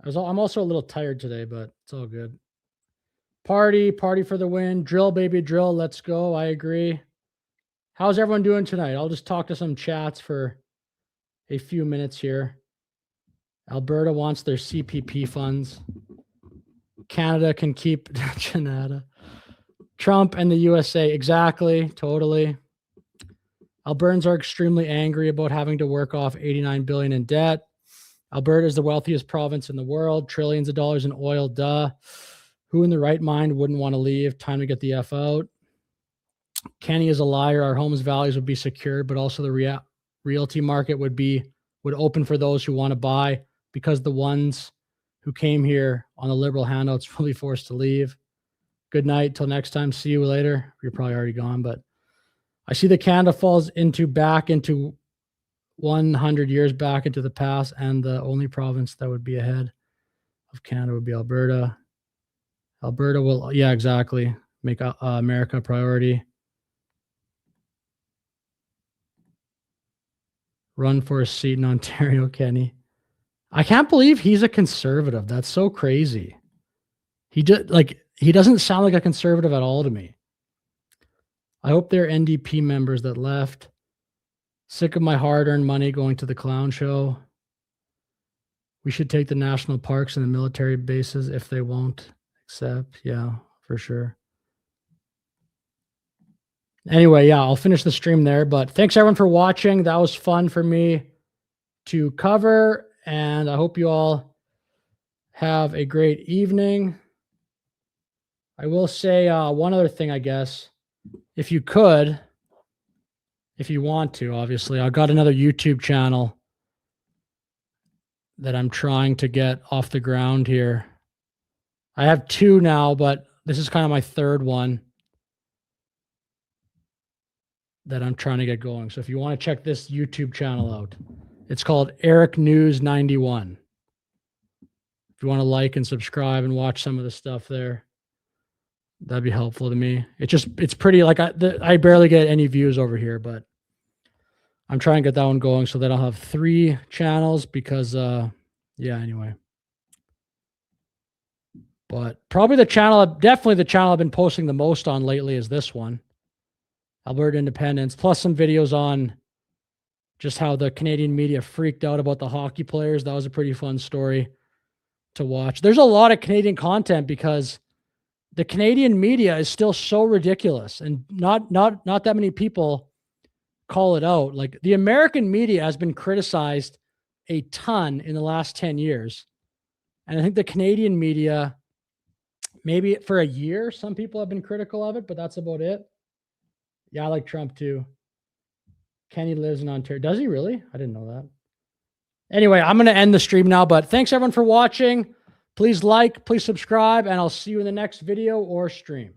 I'm also a little tired today, but it's all good. Pardy for the win. Drill, baby, drill. Let's go. I agree. How's everyone doing tonight? I'll just talk to some chats for a few minutes here. Alberta wants their CPP funds. Canada can keep Canada. Trump and the USA. Exactly. Totally. Albertans are extremely angry about having to work off $89 billion in debt. Alberta is the wealthiest province in the world. Trillions of dollars in oil. Duh. Who in the right mind wouldn't want to leave? Time to get the F out. Kenney is a liar. Our homes values would be secured, but also the realty market would open for those who want to buy, because the ones who came here on the liberal handouts will be forced to leave. Good night. Till next time. See you later. You're probably already gone, but I see that Canada falls back into 100 years back into the past, and the only province that would be ahead of Canada would be Alberta. Alberta will, yeah, exactly, make America a priority. Run for a seat in Ontario, Kenney. I can't believe he's a conservative. That's so crazy. He doesn't sound like a conservative at all to me. I hope they're NDP members that left. Sick of my hard-earned money going to the clown show. We should take the national parks and the military bases if they won't accept. Yeah, for sure. Anyway, yeah, I'll finish the stream there. But thanks everyone for watching. That was fun for me to cover. And I hope you all have a great evening. I will say one other thing, I guess. If you could, if you want to, obviously, I've got another YouTube channel that I'm trying to get off the ground here. I have two now, but this is kind of my third one that I'm trying to get going. So if you want to check this YouTube channel out, it's called Eric News 91. If you want to like and subscribe and watch some of the stuff there, that'd be helpful to me. It's pretty, like I barely get any views over here, but I'm trying to get that one going so that I'll have 3 channels because, yeah, anyway. But probably definitely the channel I've been posting the most on lately is this one, Alberta Independence, plus some videos on just how the Canadian media freaked out about the hockey players. That was a pretty fun story to watch. There's a lot of Canadian content because the Canadian media is still so ridiculous, and not that many people call it out. Like, the American media has been criticized a ton in the last 10 years. And I think the Canadian media, maybe for a year, some people have been critical of it, but that's about it. Yeah, I like Trump too. Kenney lives in Ontario. Does he really? I didn't know that. Anyway, I'm going to end the stream now, but thanks everyone for watching. Please like, please subscribe, and I'll see you in the next video or stream.